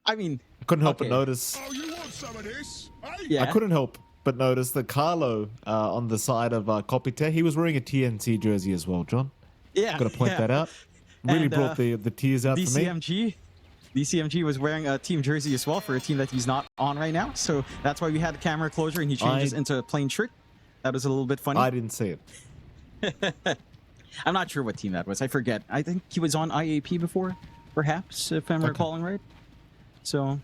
I mean, I couldn't help okay. but notice. Oh, you want some of this? Yeah. I couldn't help but notice that Carlo on the side of Kopite, he was wearing a TNC jersey as well, John. Yeah. Got to point that out. Really And, brought the tears out for me. DCMG was wearing a team jersey as well for a team that he's not on right now. So that's why we had the camera closure and he changes into a plain shirt. That was a little bit funny. I didn't see it. I'm not sure what team that was. I forget. I think he was on IAP before, perhaps, if I'm recalling right. So,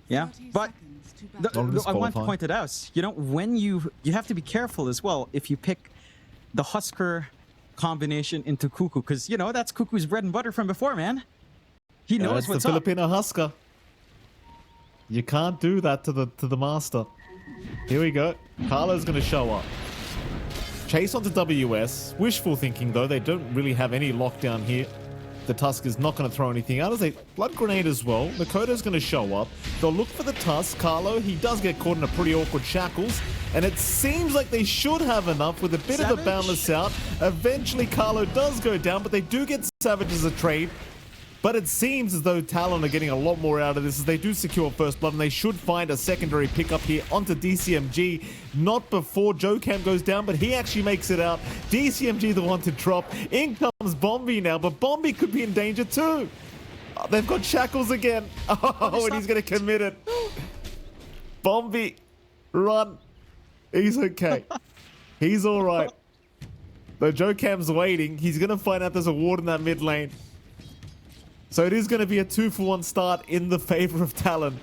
yeah. But I want to point it out. You know, when you have to be careful as well if you pick the Husker combination into Cuckoo, because, you know, that's Cuckoo's bread and butter from before, man. He knows what's the up. Filipino Husker. You can't do that to the master. Here we go. Carlo's going to show up. Chase onto WS. Wishful thinking, though. They don't really have any lockdown here. The Tusk is not going to throw anything out. As a blood grenade as well. Makoto's going to show up. They'll look for the Tusk. Carlo, he does get caught in a pretty awkward shackles. And it seems like they should have enough with a bit of the boundless out. Eventually, Carlo does go down, but they do get Savage as a trade. But it seems as though Talon are getting a lot more out of this as they do secure first blood, and they should find a secondary pickup here onto DCMG. Not before Joe Cam goes down, but he actually makes it out. DCMG the one to drop. In comes Bombi now, but Bombi could be in danger too. Oh, they've got shackles again. Oh, and he's going to commit it. Bombi, run. He's okay. He's all right. Though Joe Cam's waiting, he's going to find out there's a ward in that mid lane. So it is going to be a 2-for-1 start in the favor of Talon.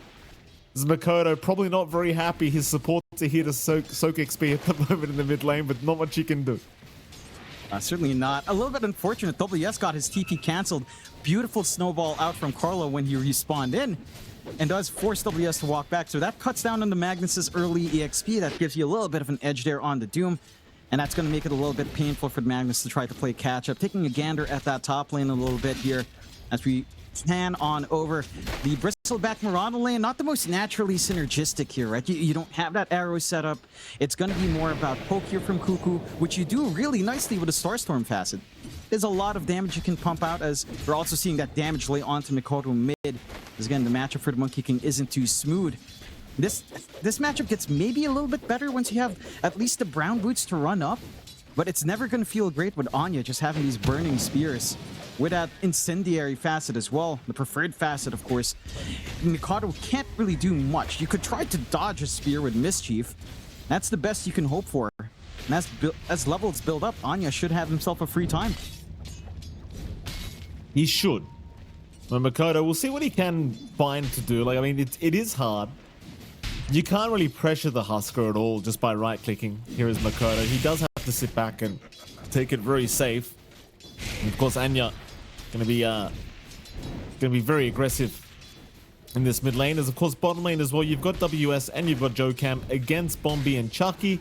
This is Makoto probably not very happy. His supports are here to soak XP at the moment in the mid lane, but not much he can do. Certainly not. A little bit unfortunate. WS got his TP cancelled. Beautiful snowball out from Carlo when he respawned in, and does force WS to walk back. So that cuts down on the Magnus's early EXP. That gives you a little bit of an edge there on the Doom. And that's going to make it a little bit painful for Magnus to try to play catch up. Taking a gander at that top lane a little bit here as we pan on over the bristleback Marauder lane. Not the most naturally synergistic here, right? You don't have that arrow set up. It's going to be more about poke here from Cuckoo, which you do really nicely with a Starstorm facet. There's a lot of damage you can pump out, as we're also seeing that damage lay onto Mikoto mid. Because again, the matchup for the Monkey King isn't too smooth. This matchup gets maybe a little bit better once you have at least the brown boots to run up, but it's never going to feel great with Anya just having these burning spears with that incendiary facet as well, the preferred facet, of course. Mikado can't really do much. You could try to dodge a spear with Mischief. That's the best you can hope for. And as levels build up, Anya should have himself a free time. He should. Well, Makoto, we'll see what he can find to do. Like, I mean, it is hard. You can't really pressure the Husker at all just by right-clicking. Here is Makoto. He does have to sit back and take it very safe. And of course, Anya gonna be very aggressive in this mid lane. As of course, bottom lane as well. You've got WS and you've got Joe Cam against Bombi and Chucky.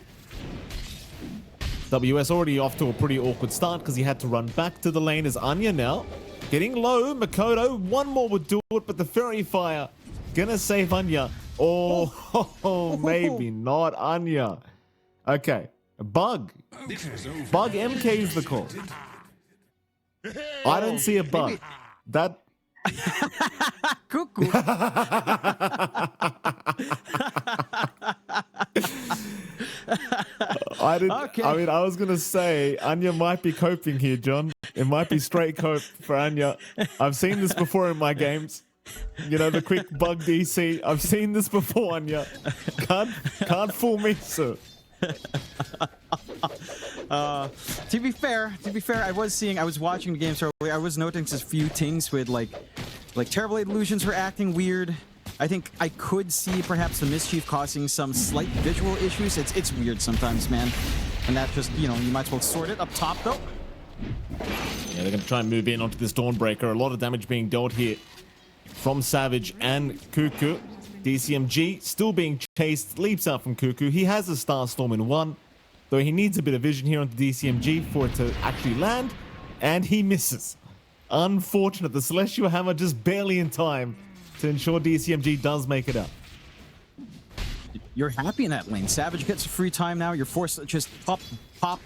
WS already off to a pretty awkward start because he had to run back to the lane. As Anya now getting low. Makoto, one more would do it, but the Fairy Fire gonna save Anya. Oh, maybe not Anya. Okay, Bug. Bug MK is the call. I don't see a bug. That Cuckoo. I didn't. Okay. I mean, I was gonna say Anya might be coping here, John. It might be straight cope for Anya. I've seen this before in my games. You know, the quick bug DC. I've seen this before, Anya. Can't fool me, sir. To be fair, I was watching the games earlier. I was noticing a few things with like Terrible Illusions were acting weird. I think I could see perhaps the Mischief causing some slight visual issues. It's weird sometimes, man. And that just, you know, you might as well sort it up top though. Yeah, they're gonna try and move in onto this Dawnbreaker. A lot of damage being dealt here from Savage and Cuckoo. DCMG still being chased, leaps out from Cuckoo. He has a Starstorm in one, though he needs a bit of vision here onto DCMG for it to actually land, and he misses. Unfortunate, the Celestial Hammer just barely in time to ensure DCMG does make it up. You're happy in that lane. Savage gets a free time now. You're forced to just pop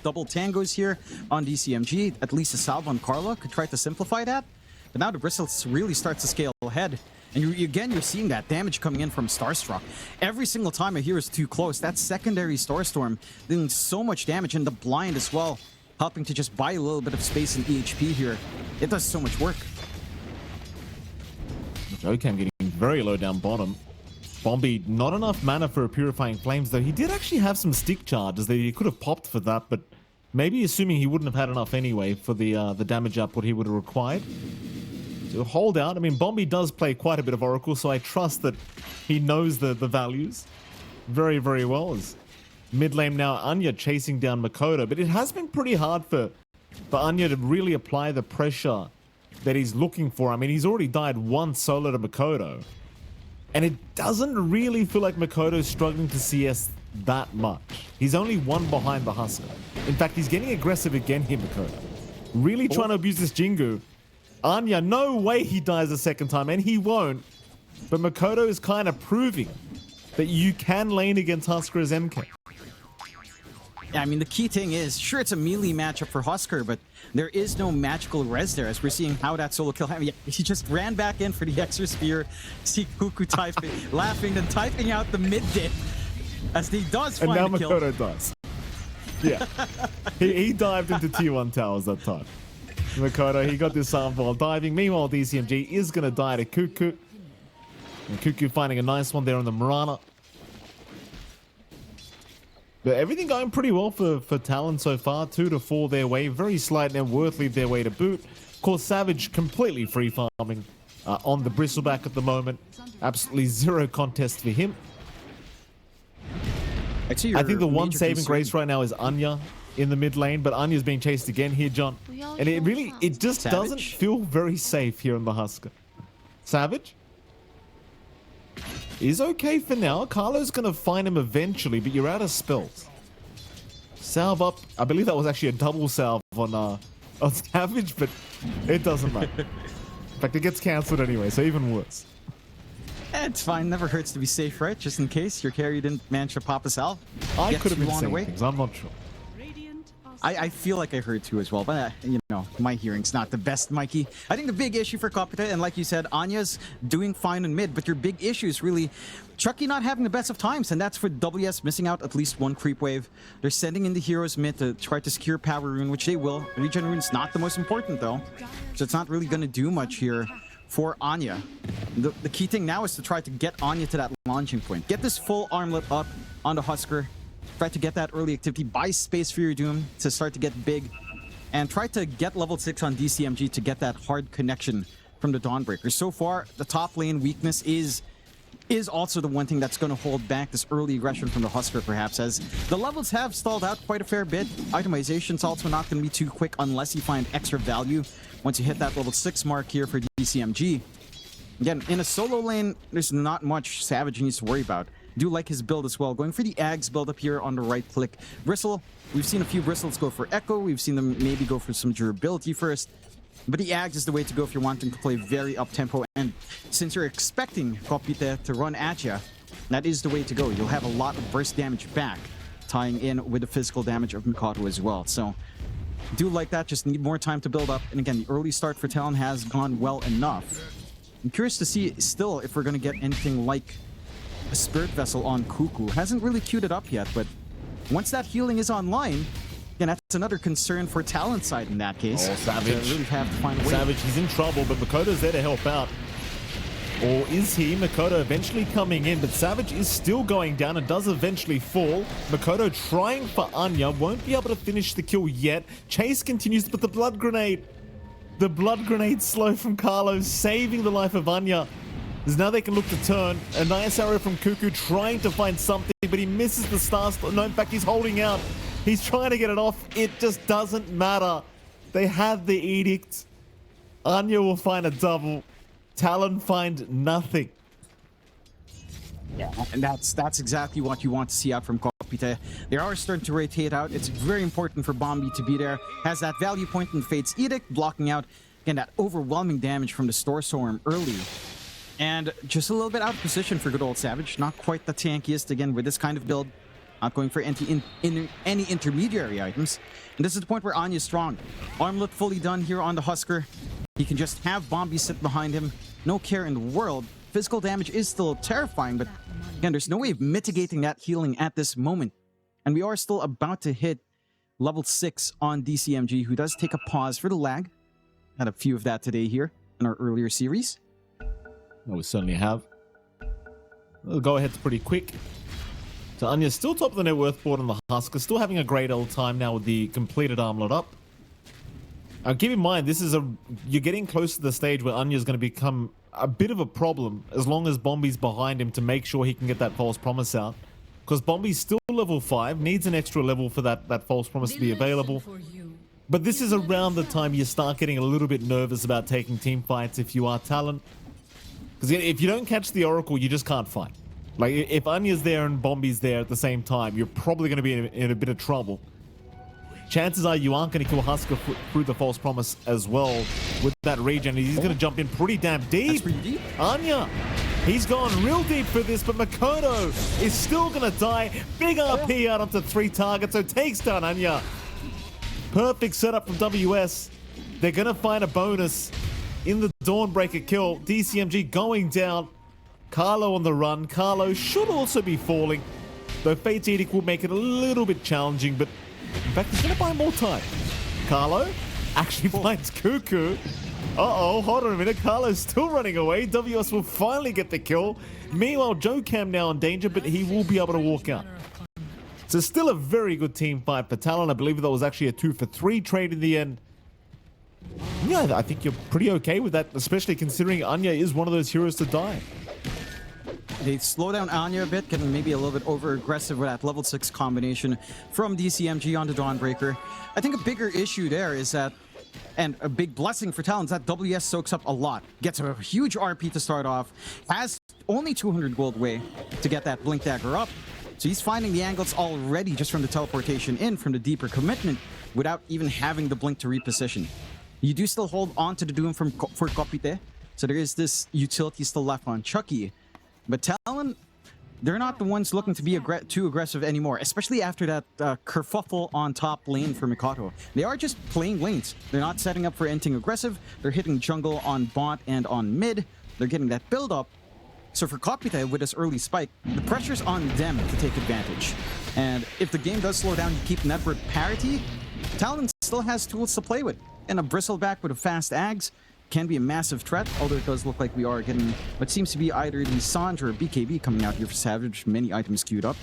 double tangos here on DCMG. At least a salve on Carla could try to simplify that. But now the Bristles really starts to scale ahead. And again, you're seeing that damage coming in from Starstruck. Every single time a hero is too close, that secondary Starstorm doing so much damage, and the blind as well, helping to just buy a little bit of space in EHP here. It does so much work. Jokam getting very low down bottom. Bombi, not enough mana for a Purifying Flames, though. He did actually have some stick charges that he could have popped for that, but maybe assuming he wouldn't have had enough anyway for the damage output he would have required. So hold out. I mean, Bombi does play quite a bit of Oracle, so I trust that he knows the values very, very well. As mid lane now, Anya chasing down Makoto, but it has been pretty hard for Anya to really apply the pressure that he's looking for. I mean, he's already died once solo to Makoto, and it doesn't really feel like Makoto's struggling to CS that much. He's only one behind the Husker. In fact, he's getting aggressive again here, Makoto. Really trying to abuse this Jingu. Anya, no way he dies a second time, and he won't. But Makoto is kind of proving that you can lane against Husker as MK. Yeah, I mean, the key thing is, sure, it's a melee matchup for Husker, but there is no magical res there, as we're seeing how that solo kill happened. Yeah, he just ran back in for the extra spear. See Cuckoo typing, laughing, and typing out the mid dip as he does find and now the kill. Makoto does. Yeah. he dived into T1 towers that time. Makoto, he got this arm while diving. Meanwhile, DCMG is going to die to Cuckoo. And Cuckoo finding a nice one there on the Mirana. But everything going pretty well for Talon so far. 2 to 4 their way. Very slight net worth lead their way to boot. Of course, Savage completely free farming on the Bristleback at the moment. Absolutely zero contest for him. I think the one saving grace right now is Anya in the mid lane, but Anya's being chased again here, John. And it just doesn't feel very safe here in the Husker. Savage is okay for now. Carlo's going to find him eventually, but you're out of spells. Salve up. I believe that was actually a double salve on Savage, but it doesn't matter. In fact, it gets cancelled anyway, so even worse. It's fine. Never hurts to be safe, right? Just in case your carry didn't manage to pop a salve. I could have been saying things. I'm not sure. I feel like I heard too as well, but you know, my hearing's not the best, Mikey. I think the big issue for Kopite, and like you said, Anya's doing fine in mid, but your big issue is really Chucky not having the best of times, and that's for WS missing out at least one creep wave. They're sending in the heroes mid to try to secure Power Rune, which they will. Regen Rune's not the most important though, so it's not really going to do much here for Anya. The key thing now is to try to get Anya to that launching point. Get this full armlet up on the Husker. Try to get that early activity, buy space for your Doom to start to get big, and try to get level 6 on DCMG to get that hard connection from the Dawnbreaker. So far, the top lane weakness is also the one thing that's going to hold back this early aggression from the Husker, perhaps, as the levels have stalled out quite a fair bit. Itemization's also not going to be too quick unless you find extra value once you hit that level 6 mark here for DCMG. Again, in a solo lane, there's not much Savage needs to worry about. Do like his build as well. Going for the Ags build up here on the right click. Bristle, we've seen a few Bristles go for Echo. We've seen them maybe go for some durability first. But the Ags is the way to go if you're wanting to play very up-tempo. And since you're expecting Kopite to run at you, that is the way to go. You'll have a lot of burst damage back, tying in with the physical damage of Mikoto as well. So do like that, just need more time to build up. And again, the early start for Talon has gone well enough. I'm curious to see still if we're going to get anything like a Spirit Vessel on Cuckoo. Hasn't really queued it up yet, but once that healing is online, again, that's another concern for Talon's side in that case. Oh, Savage. To really have to find a way. Savage, he's in trouble, but Makoto's there to help out. Or is he? Makoto eventually coming in, but Savage is still going down and does eventually fall. Makoto trying for Anya, won't be able to finish the kill yet. Chase continues, but the blood grenade. The blood grenade slow from Carlo, saving the life of Anya. As now they can look to turn. A nice arrow from Cuckoo trying to find something, but he misses the star spot. No, in fact, he's holding out. He's trying to get it off. It just doesn't matter. They had the edict. Anya will find a double. Talon find nothing. Yeah, and that's exactly what you want to see out from Kopite. They are starting to rotate out. It's very important for Bombi to be there. Has that value point in Fate's Edict, blocking out, again, that overwhelming damage from the Starstorm early. And just a little bit out of position for good old Savage. Not quite the tankiest, again, with this kind of build. Not going for any intermediary items. And this is the point where Anya's strong. Armlet fully done here on the Husker. He can just have Bombi sit behind him. No care in the world. physical damage is still terrifying, but again, there's no way of mitigating that healing at this moment. And we are still about to hit level 6 on DCMG, who does take a pause for the lag. Had a few of that today here in our earlier series. We certainly have. The go-ahead's pretty quick. So Anya's still top of the net worth board on the Husker, still having a great old time now with the completed armlet up. Keep in mind, this is you're getting close to the stage where Anya's going to become a bit of a problem as long as Bombi's behind him to make sure he can get that false promise out. Because Bombi's still level 5, needs an extra level for that false promise to be available. But this is around the time you start getting a little bit nervous about taking team fights if you are Talon. Because if you don't catch the Oracle, you just can't fight. Like, if Anya's there and Bombi's there at the same time, you're probably going to be in a bit of trouble. Chances are you aren't going to kill Husker through the false promise as well with that regen. He's going to jump in pretty damn deep. That's pretty deep. Anya, he's gone real deep for this, but Makoto is still going to die. Big RP out onto 3 targets, so takes down Anya. Perfect setup from WS. They're going to find a bonus in the Dawnbreaker kill. DCMG going down. Carlo on the run. Carlo should also be falling, though Fate's Edict will make it a little bit challenging, but in fact, he's going to buy more time. Carlo actually finds Cuckoo. Uh-oh, hold on a minute. Carlo's still running away. WS will finally get the kill. Meanwhile, Joe Cam now in danger, but he will be able to walk out. So still a very good team fight for Talon. I believe that was actually a 2-for-3 trade in the end. Yeah, I think you're pretty okay with that, especially considering Anya is one of those heroes to die. They slow down Anya a bit, getting maybe a little bit over-aggressive with that level 6 combination from DCMG onto Dawnbreaker. I think a bigger issue there is that, and a big blessing for Talon, is that WS soaks up a lot. Gets a huge RP to start off, has only 200 gold way to get that Blink Dagger up. So he's finding the angles already just from the teleportation in, from the deeper commitment, without even having the Blink to reposition. You do still hold on to the Doom for Kopite, so there is this utility still left on Chucky. But Talon, they're not the ones looking to be too aggressive anymore, especially after that kerfuffle on top lane for Mikoto. They are just playing lanes. They're not setting up for anything aggressive. They're hitting jungle on bot and on mid. They're getting that build up. So for Kopite, with this early spike, the pressure's on them to take advantage. And if the game does slow down, you keep network parity, Talon still has tools to play with. And a Bristleback with a fast Ags can be a massive threat, although it does look like we are getting what seems to be either the Sanj or BKB coming out here for Savage. Many items queued up.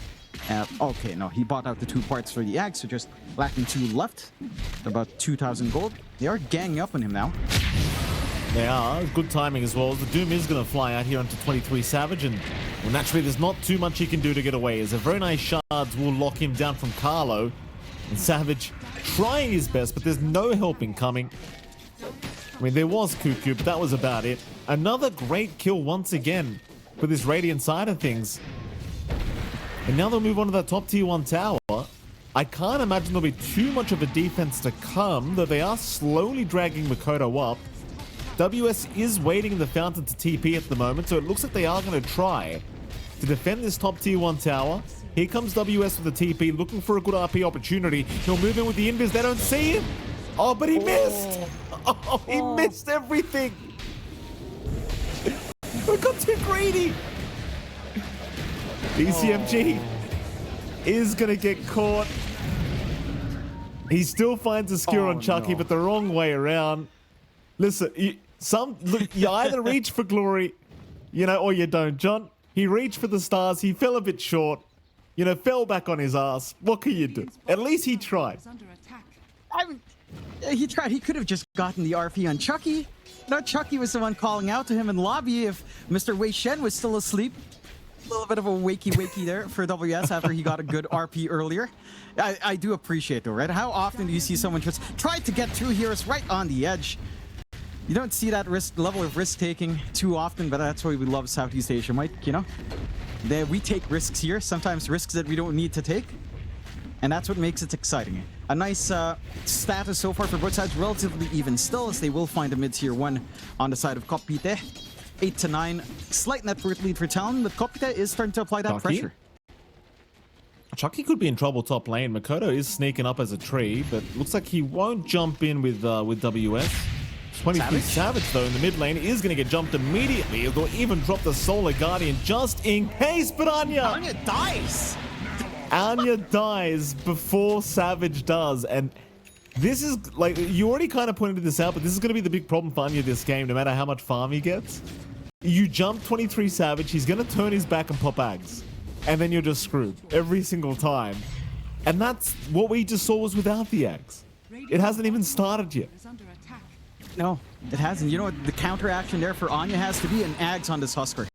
Okay, no, he bought out the 2 parts for the Ags, so just lacking 2 left. About 2,000 gold. They are ganging up on him now. They are. Good timing as well. The Doom is going to fly out here onto 23 Savage, and well, naturally there's not too much he can do to get away, as a very nice shards will lock him down from Carlo. And Savage trying his best, but there's no helping coming. I mean, there was Cuckoo, but that was about it. Another great kill once again for this Radiant side of things. And now they'll move on to that top tier 1 tower. I can't imagine there'll be too much of a defense to come, though they are slowly dragging Makoto up. WS is waiting in the fountain to TP at the moment, so it looks like they are going to try to defend this top tier 1 tower. Here comes WS with the TP, looking for a good RP opportunity. He'll move in with the invis. They don't see him. Oh, but he missed. Oh, he missed everything. We got too greedy. DCMG is going to get caught. He still finds a skewer on Chucky, but the wrong way around. Listen, you either reach for glory, or you don't. John, he reached for the stars. He fell a bit short. Fell back on his ass. What can you do? At least he tried. He tried. He could have just gotten the RP on Chucky. No, Chucky was the one calling out to him in the lobby if Mr. Wei Shen was still asleep. A little bit of a wakey there for WS after he got a good RP earlier. I do appreciate though, right? How often do you see someone just try to get 2 heroes right on the edge? You don't see that level of risk-taking too often, but that's why we love Southeast Asia, Mike, we take risks here, sometimes risks that we don't need to take. And that's what makes it exciting. A nice status so far for both sides, relatively even still, as they will find a mid-tier 1 on the side of Kopite. 8-9, slight net worth lead for Talon, but Kopite is starting to apply that pressure. Chucky could be in trouble top lane. Makoto is sneaking up as a tree, but looks like he won't jump in with WS. 23 Savage, though, in the mid lane is going to get jumped immediately. They'll even drop the Solar Guardian just in case, but Anya dies! Anya dies before Savage does, and this is, like, you already kind of pointed this out, but this is going to be the big problem for Anya this game, no matter how much farm he gets. You jump 23 Savage, he's going to turn his back and pop Ags, and then you're just screwed every single time. And that's what we just saw was without the Ags. It hasn't even started yet. No, it hasn't. You know what? The counteraction there for Anya has to be an Ags on this Husker.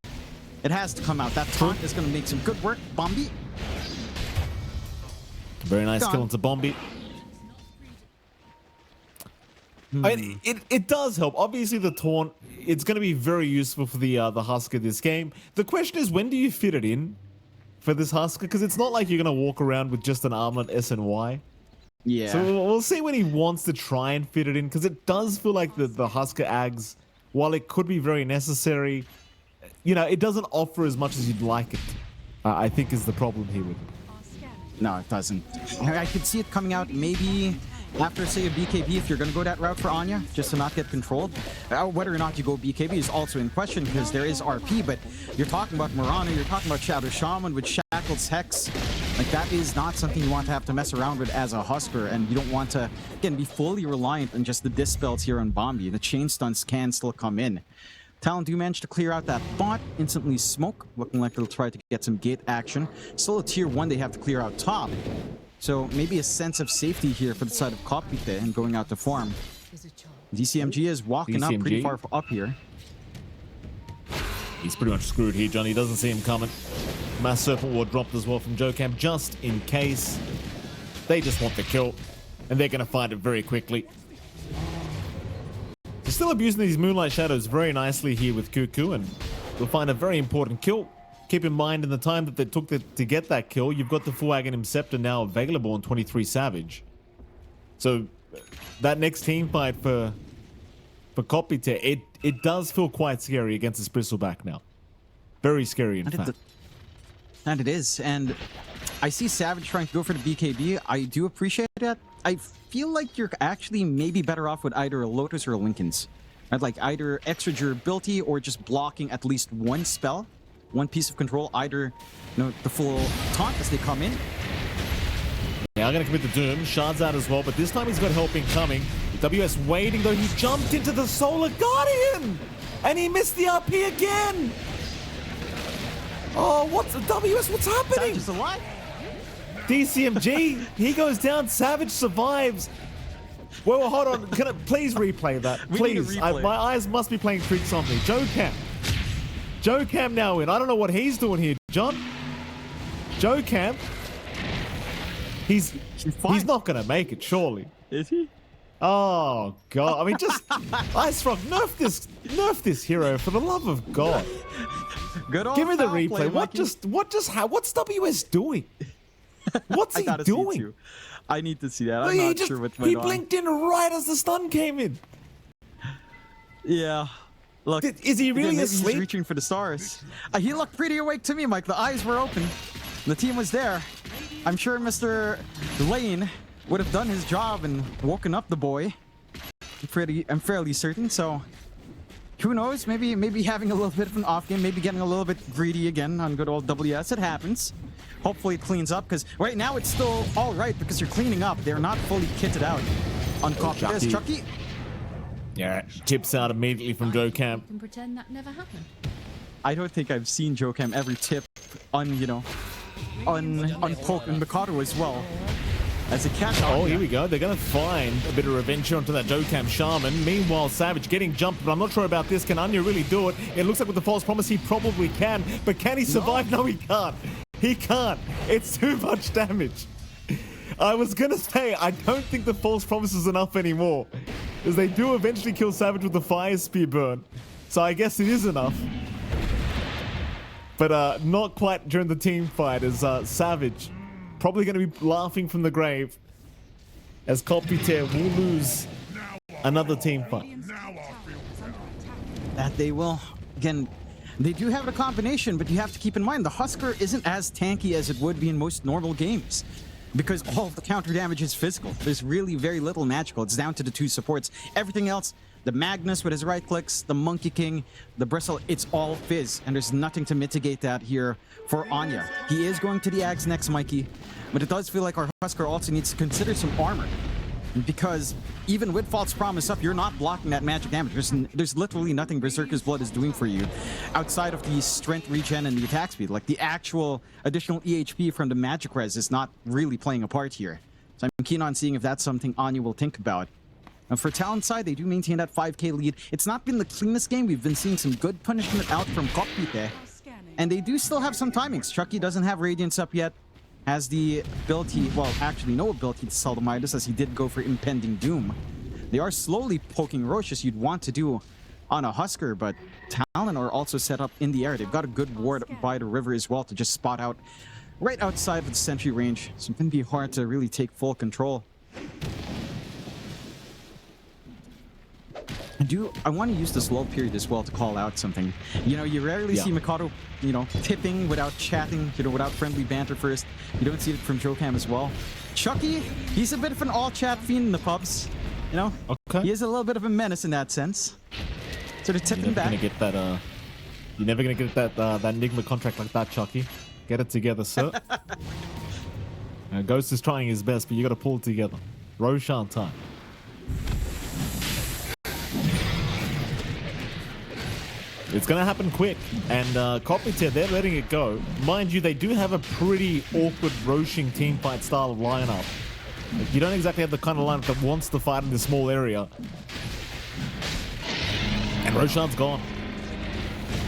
It has to come out. That taunt is going to make some good work. Bombi. Very nice kill into Bombi. I mean, it does help. Obviously, the taunt, it's going to be very useful for the Husker this game. The question is, when do you fit it in for this Husker? Because it's not like you're going to walk around with just an armlet S and Y. Yeah. So we'll see when he wants to try and fit it in, because it does feel like the Husker Ags, while it could be very necessary, you know, it doesn't offer as much as you'd like it. I think is the problem here with it. No, it doesn't. I could see it coming out maybe after, say, a BKB, if you're going to go that route for Anya, just to not get controlled. Whether or not you go BKB is also in question, because there is RP, but you're talking about Mirana, you're talking about Shadow Shaman with Shackles, Hex. Like, that is not something you want to have to mess around with as a Husker, and you don't want to, again, be fully reliant on just the dispels here on Bombi. The chain stunts can still come in. Talon do manage to clear out that bot, instantly smoke, looking like they'll try to get some gate action. Still a tier 1 they have to clear out top. So maybe a sense of safety here for the side of Kopite and going out to farm. DCMG is walking up pretty far up here. He's pretty much screwed here, John. He doesn't see him coming. Mass Serpent Ward dropped as well from Jokam, just in case. They just want the kill, and they're going to find it very quickly. They're still abusing these Moonlight Shadows very nicely here with Cuckoo, and they'll find a very important kill. Keep in mind, in the time that they took to get that kill, you've got the full Aghanim Scepter now available on 23 Savage. So that next team fight for Kopite, it does feel quite scary against this Bristleback now. Very scary, in fact. And it is. And I see Savage trying to go for the BKB. I do appreciate that. I feel like you're actually maybe better off with either a Lotus or a Linken's. Right? Like either extra durability or just blocking at least one spell, one piece of control, either the full taunt as they come in. Yeah, I'm going to commit the Doom. Shard's out as well, but this time he's got help incoming. WS waiting, though. He jumped into the Solar Guardian! And he missed the RP again! Oh, what's happening? Savage is alive. DCMG, he goes down. Savage survives. Well, hold on. Can I please replay that? Please. My eyes must be playing tricks on me. Jokam now in. I don't know what he's doing here, John. Jokam. He's not going to make it, surely. Is he? Oh, God. I mean, just... Ice Rock, nerf this hero, for the love of God. Good old Give me the play, replay. What's WS doing? What's he doing? I need to see that. I'm not sure what's going on. He blinked in right as the stun came in. Yeah. Look, is he really asleep? He's reaching for the stars. He looked pretty awake to me, Mike. The eyes were open. The team was there. I'm sure Mr. Lane would have done his job and woken up the boy. I'm fairly certain. So, who knows? Maybe having a little bit of an off game, maybe getting a little bit greedy again on good old WS. It happens. Hopefully it cleans up, because right now it's still all right because you're cleaning up. They're not fully kitted out on Kopite. There's Chucky. Yeah, tips out immediately from Jokam. Can pretend that never happened. I don't think I've seen Jokam ever tip on Poke and Mikado as well. As a catch. Oh, here we go. They're going to find a bit of revenge onto that Jokam Shaman. Meanwhile, Savage getting jumped, but I'm not sure about this. Can Anya really do it? It looks like with the false promise, he probably can. But can he survive? No, he can't. He can't. It's too much damage. I was going to say, I don't think the false promise is enough anymore, as they do eventually kill Savage with the Fire Spear burn. So I guess it is enough. But not quite during the team fight, as Savage probably going to be laughing from the grave, as Kopite will lose another team fight. That they will. Again, they do have a combination, but you have to keep in mind the Husker isn't as tanky as it would be in most normal games. because all of the counter damage is physical. There's really very little magical. It's down to the 2 supports. Everything else, the Magnus with his right clicks, the Monkey King, the Bristle, it's all fizz, and there's nothing to mitigate that here for Anya. He is going to the Ags next, Mikey, but it does feel like our Husker also needs to consider some armor, because even with False Promise up, you're not blocking that magic damage. There's literally nothing Berserker's Blood is doing for you outside of the strength regen and the attack speed. Like, the actual additional EHP from the magic res is not really playing a part here. So I'm keen on seeing if that's something Anya will think about. And for Talon's side, they do maintain that 5k lead. It's not been the cleanest game. We've been seeing some good punishment out from Kopite. And they do still have some timings. Chucky doesn't have Radiance up yet. Has the ability, well, actually no ability to sell the Midas, as he did go for Impending Doom. They are slowly poking Roche, as you'd want to do on a Husker, but Talon are also set up in the air. They've got a good ward by the river as well to just spot out right outside of the sentry range. So it's going to be hard to really take full control. I want to use this lull period as well to call out something. You know, you rarely see Mikado, you know, tipping without chatting, you know, without friendly banter first. You don't see it from Jokam as well. Chucky, he's a bit of an all-chat fiend in the pubs, you know? Okay. He is a little bit of a menace in that sense. So they're tipping back. You're never gonna get that Enigma contract like that, Chucky. Get it together, sir. Ghost is trying his best, but you got to pull it together. Roshan time. It's going to happen quick, and Kopite, they're letting it go. Mind you, they do have a pretty awkward Roshing teamfight style of lineup. Like, you don't exactly have the kind of lineup that wants to fight in this small area. And Roshan's gone.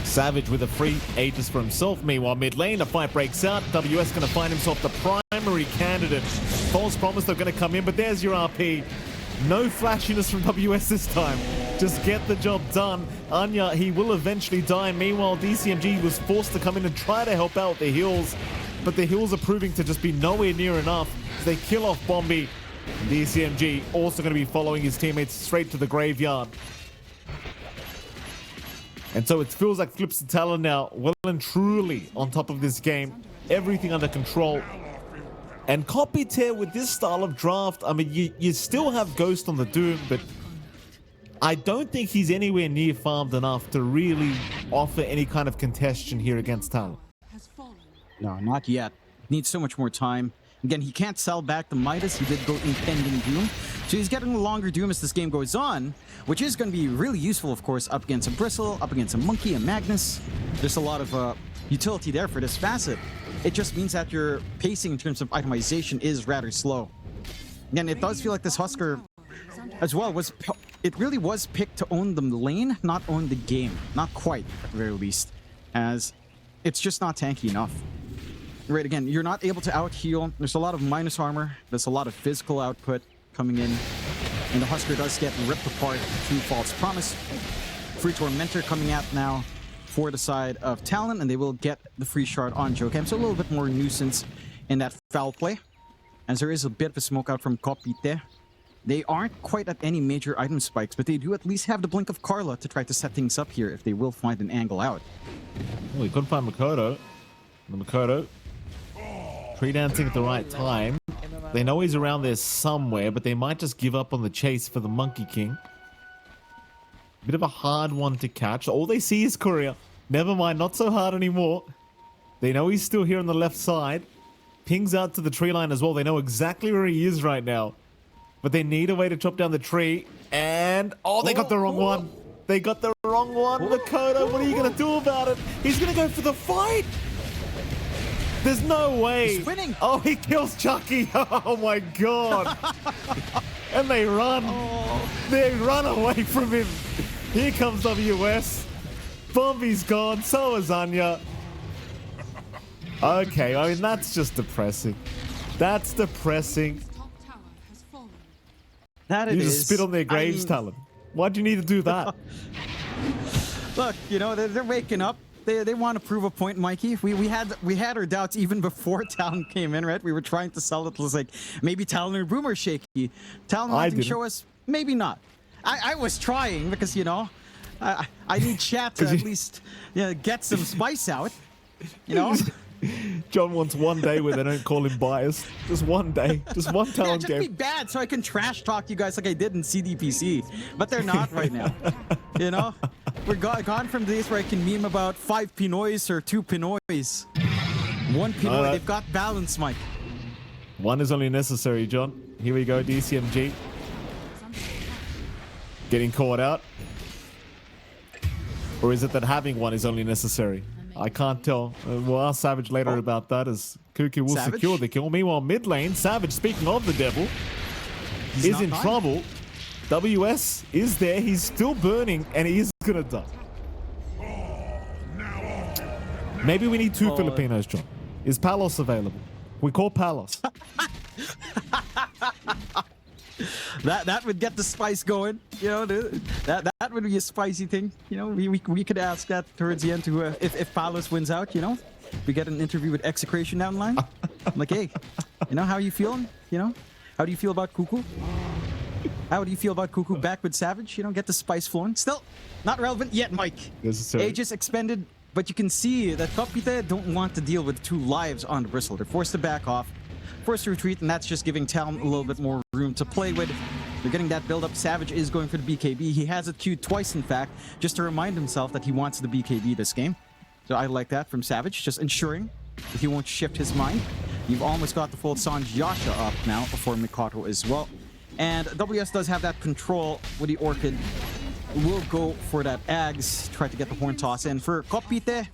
Savage with a free Aegis for himself. Meanwhile, mid lane, a fight breaks out. WS going to find himself the primary candidate. False Promise, they're going to come in, but there's your RP. No flashiness from WS this time. Just get the job done. Anya, he will eventually die. Meanwhile, DCMG was forced to come in and try to help out with the heals, but the heals are proving to just be nowhere near enough. So they kill off Bombi. DCMG also going to be following his teammates straight to the graveyard. And so it feels like Flipster Talon now well and truly on top of this game. Everything under control. And Kopite with this style of draft, I mean, you still have Ghost on the Doom, but I don't think he's anywhere near farmed enough to really offer any kind of contention here against Talon. No, not yet. Needs so much more time. Again, he can't sell back the Midas. He did go Impending Doom. So he's getting a longer Doom as this game goes on, which is going to be really useful, of course, up against a Bristle, up against a Monkey, a Magnus. There's a lot of utility there for this facet. It just means that your pacing in terms of itemization is rather slow. And it does feel like this Husker as well it really was picked to own the lane, not own the game. Not quite, at the very least, as it's just not tanky enough. Right, again, you're not able to out-heal. There's a lot of minus armor. There's a lot of physical output coming in. And the Husker does get ripped apart through False Promise. Free Tormentor coming out now for the side of Talon, and they will get the free shard on Jokam. So a little bit more nuisance in that foul play, as there is a bit of a smoke out from Kopite. They aren't quite at any major item spikes, but they do at least have the Blink of Carla to try to set things up here if they will find an angle out. Well, he couldn't find Makoto. The Makoto pre-dancing at the right time. They know he's around there somewhere, but they might just give up on the chase for the Monkey King. Bit of a hard one to catch. All they see is Courier. Never mind, not so hard anymore. They know he's still here on the left side. Pings out to the tree line as well. They know exactly where he is right now. But they need a way to chop down the tree. And, oh, they got the wrong one. They got the wrong one. Makoto, what are you going to do about it? He's going to go for the fight. There's no way. He's winning. Oh, he kills Chucky. Oh, my God. And they run. They run away from him. Here comes WS. Bombi's gone. So is Anya. Okay, I mean, that's just depressing. That's depressing. That it you is. just spit on their graves, Talon. Why'd you need to do that? Look, you know, they're waking up. They want to prove a point, Mikey. We had our doubts even before Talon came in, right? We were trying to sell it. It was like, maybe Talon or Boom are shaky. Talon wanted to show us, maybe not. I was trying because, you know, I need chat to at least get some spice out. You know? John wants one day where they don't call him biased. Just one day. Just one Yeah, Talon just game. be bad so I can trash talk you guys like I did in CDPC. But they're not right now. You know? We're gone from days where I can meme about 5 Pinoys or 2 Pinoys. 1 Pinoy. They've got balance, Mike. One is only necessary, John. Here we go, DCMG. Getting caught out. Or is it that having one is only necessary? I can't tell. We'll ask Savage later about that, as Cuckoo will Savage? secure the kill. Meanwhile, mid lane, Savage, speaking of the devil, He's is not in dying. trouble. WS is there. He's still burning, and he is going to die. Maybe we need 2 Filipinos, John. Is Palos available? We call Palos. That would get the spice going, you know. That would be a spicy thing, you know. We could ask that towards the end to if Palos wins out, you know, we get an interview with Execration down the line. Like, hey, you know, how are you feeling? You know, how do you feel about Cuckoo? How do you feel about Cuckoo back with Savage? You know, get the spice flowing. Still not relevant yet, Mike. Necessary. Aegis expended, but you can see that Kopite don't want to deal with 2 lives on the bristle. They're forced to back off. Forced to retreat, and that's just giving Talon a little bit more room to play with. They're getting that build up. Savage is going for the BKB. He has it queued twice, in fact, just to remind himself that he wants the BKB this game. So I like that from Savage, just ensuring that he won't shift his mind. You've almost got the full Sanj Yasha up now before Mikoto as well. And WS does have that control with the Orchid. Will go for that Ags, try to get the horn toss in. For Kopite,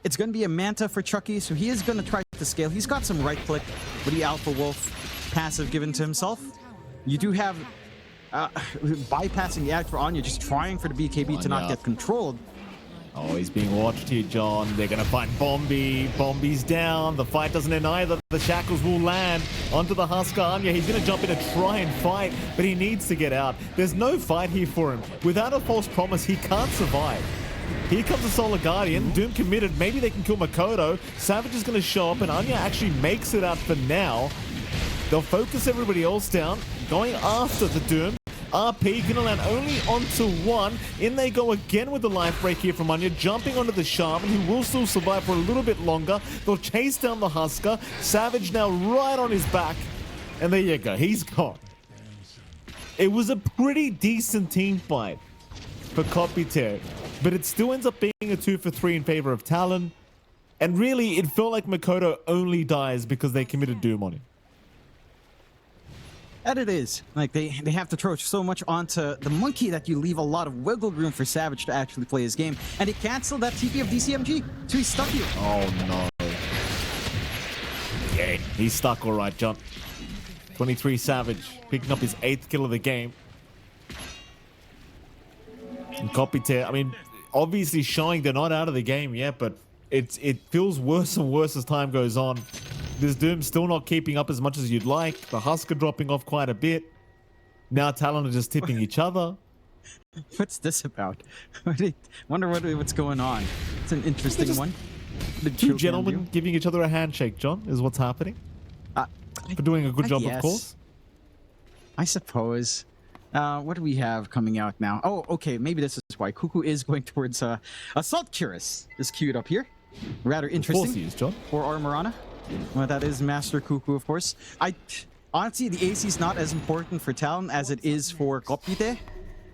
it's going to be a Manta for Chucky, so he is going to try to scale. He's got some right click with the Alpha Wolf passive given to himself. You do have bypassing the Ag for Anya, just trying for the BKB to not get controlled. Oh, he's being watched here, John. They're going to find Bombi. Bombi's down. The fight doesn't end either. The shackles will land onto the Husker Anya. He's going to jump in and try and fight, but he needs to get out. There's no fight here for him. Without a false promise, he can't survive. Here comes the Solar Guardian. Doom committed. Maybe they can kill Makoto. Savage is going to show up, and Anya actually makes it out for now. They'll focus everybody else down, going after the Doom. RP gonna land only onto 1. In they go again with the life break here from Anya, jumping onto the Shaman, who will still survive for a little bit longer. They'll chase down the Husker. Savage now right on his back. And there you go. He's gone. It was a pretty decent team fight for Kopite, but it still ends up being a 2 for 3 in favor of Talon. And really, it felt like Makoto only dies because they committed Doom on him. And it is. Like, they have to throw so much onto the monkey that you leave a lot of wiggle room for Savage to actually play his game. And he canceled that TP of DCMG, so he's stuck here. Oh, no. Yeah, he's stuck all right, John. 23 Savage, picking up his 8th kill of the game. And Kopite, I mean, obviously showing they're not out of the game yet, but it feels worse and worse as time goes on. This Doom still not keeping up as much as you'd like. The Husker dropping off quite a bit. Now Talon are just tipping each other. What's this about? Wonder what's going on. It's an interesting one. The 2 gentlemen giving each other a handshake, John, is what's happening. For doing a good job, of course. I suppose. What do we have coming out now? Oh, okay. Maybe this is why Cuckoo is going towards Assault Cuirass is queued up here. Rather interesting. Of course he is, John. For Armorana. Well, that is Master Cuckoo, of course. Honestly, the AC is not as important for Talon as it is for Kopite,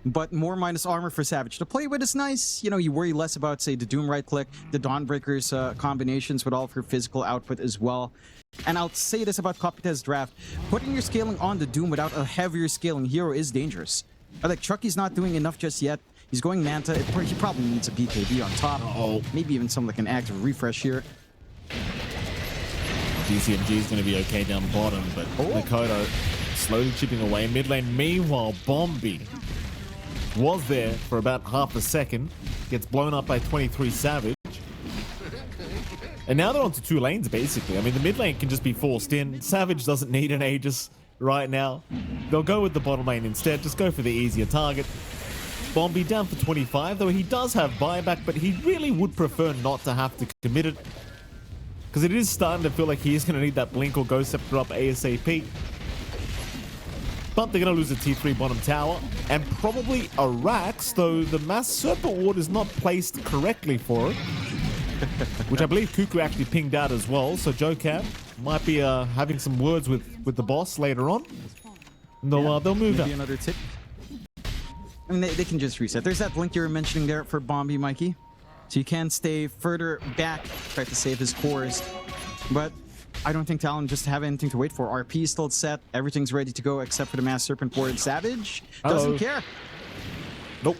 but more minus armor for Savage. To play with is nice. You know, you worry less about, say, the Doom right click, the Dawnbreaker's combinations with all of her physical output as well. And I'll say this about Kopite's draft. Putting your scaling on the Doom without a heavier scaling hero is dangerous. Like, Chucky's not doing enough just yet. He's going Manta. He probably needs a BKB on top. Maybe even some like an active refresh here. DCMG is going to be okay down the bottom, but Makoto slowly chipping away. Mid lane, meanwhile, Bombi was there for about half a second. Gets blown up by 23 Savage. And now they're onto 2 lanes, basically. I mean, the mid lane can just be forced in. Savage doesn't need an Aegis right now. They'll go with the bottom lane instead. Just go for the easier target. Bombi down for 25, though he does have buyback, but he really would prefer not to have to commit it. Because it is starting to feel like he is going to need that Blink or Ghost Scepter up ASAP. But they're going to lose a T3 bottom tower. And probably a Rax, though the Mass Serpent Ward is not placed correctly for it. which I believe Cuckoo actually pinged out as well. So JoeCam might be having some words with the boss later on. And they'll move out. Another tip. I mean, they can just reset. There's that blink you were mentioning there for Bombi, Mikey. So you can stay further back, try to save his cores. But I don't think Talon just have anything to wait for. RP is still set. Everything's ready to go except for the Mass Serpent Ward. Savage doesn't care. Nope.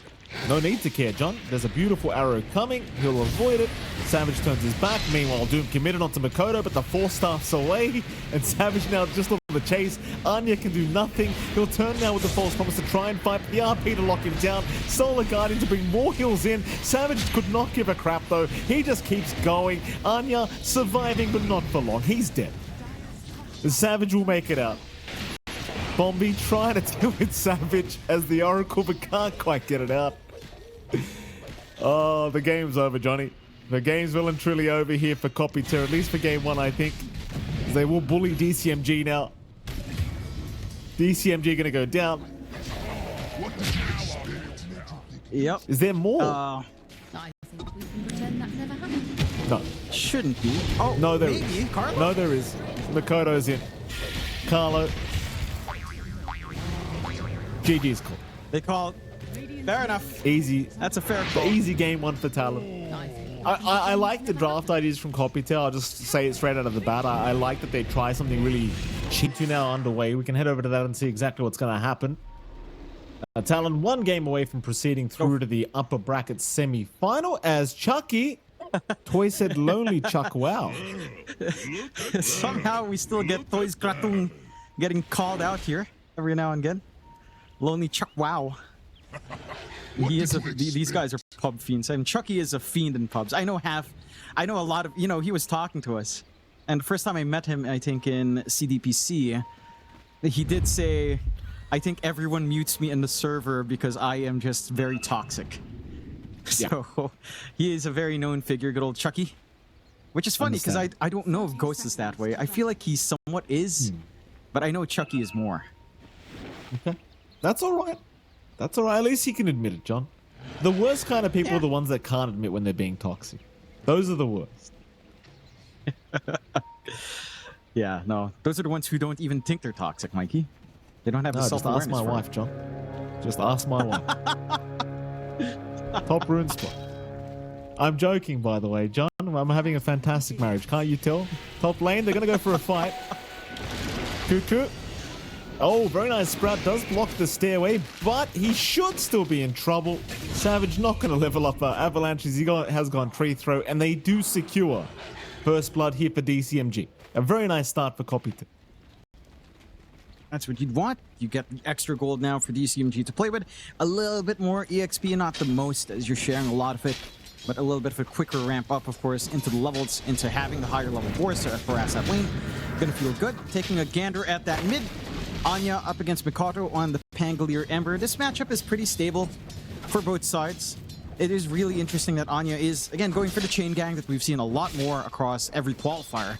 No need to care, John. There's a beautiful arrow coming. He'll avoid it. Savage turns his back. Meanwhile, Doom committed onto Makoto, but the Force Staff's away. And Savage now just on the chase. Anya can do nothing. He'll turn now with the False Promise to try and fight the RP to lock him down. Solar Guardian to bring more heals in. Savage could not give a crap, though. He just keeps going. Anya surviving, but not for long. He's dead. The Savage will make it out. Bombi trying to deal with Savage as the Oracle, but can't quite get it out. Oh, the game's over, Johnny. The game's well and truly over here for Kopite, at least for game one, I think. They will bully DCMG now. DCMG gonna go down. Yep. Is there more? I think we can pretend that never happened. No. Shouldn't be. Oh, No, there maybe. is. Carlo? No, there is. Makoto's in. Carlo. GG's call. They call it. Fair enough. Easy. That's a fair The call. easy game one for Talon. I like the draft ideas from Kopite. I'll just say it straight out of the bat. I like that they try something really cheap. Now underway. We can head over to that and see exactly what's going to happen. Talon one game away from proceeding through to the upper bracket semi-final as Chucky, Toy said lonely Chuck, wow. Somehow we still get Toys Kratung getting called out here every now and again. Lonely Chuck, wow. He is these guys are pub fiends. I mean, Chucky is a fiend in pubs. I know a lot of, he was talking to us. And the first time I met him, I think in CDPC, he did say, I think everyone mutes me in the server because I am just very toxic. Yeah. So he is a very known figure, good old Chucky. Which is funny because I don't know if Ghost is that way. I feel like he somewhat is, but I know Chucky is more. Okay. That's all right. That's all right. At least he can admit it, John. The worst kind of people are the ones that can't admit when they're being toxic. Those are the worst. Yeah, no. Those are the ones who don't even think they're toxic, Mikey. They don't have the Just self-awareness ask my for wife, it. John. Just ask my wife. Top rune spot. I'm joking, by the way, John. I'm having a fantastic marriage. Can't you tell? Top lane, they're going to go for a fight. Cuckoo. Oh, very nice. Sprout does block the stairway, but he should still be in trouble. Savage not going to level up Avalanche as he has gone tree throw, and they do secure first blood here for DCMG. A very nice start for Kopite. That's what you'd want. You get the extra gold now for DCMG to play with. A little bit more EXP, not the most, as you're sharing a lot of it, but a little bit of a quicker ramp up, of course, into the levels, into having the higher level wars to harass that lane. Gonna feel good. Taking a gander at that mid. Anya up against Mikoto on the Pangolier Ember. This matchup is pretty stable for both sides. It is really interesting that Anya is, again, going for the chain gang that we've seen a lot more across every qualifier.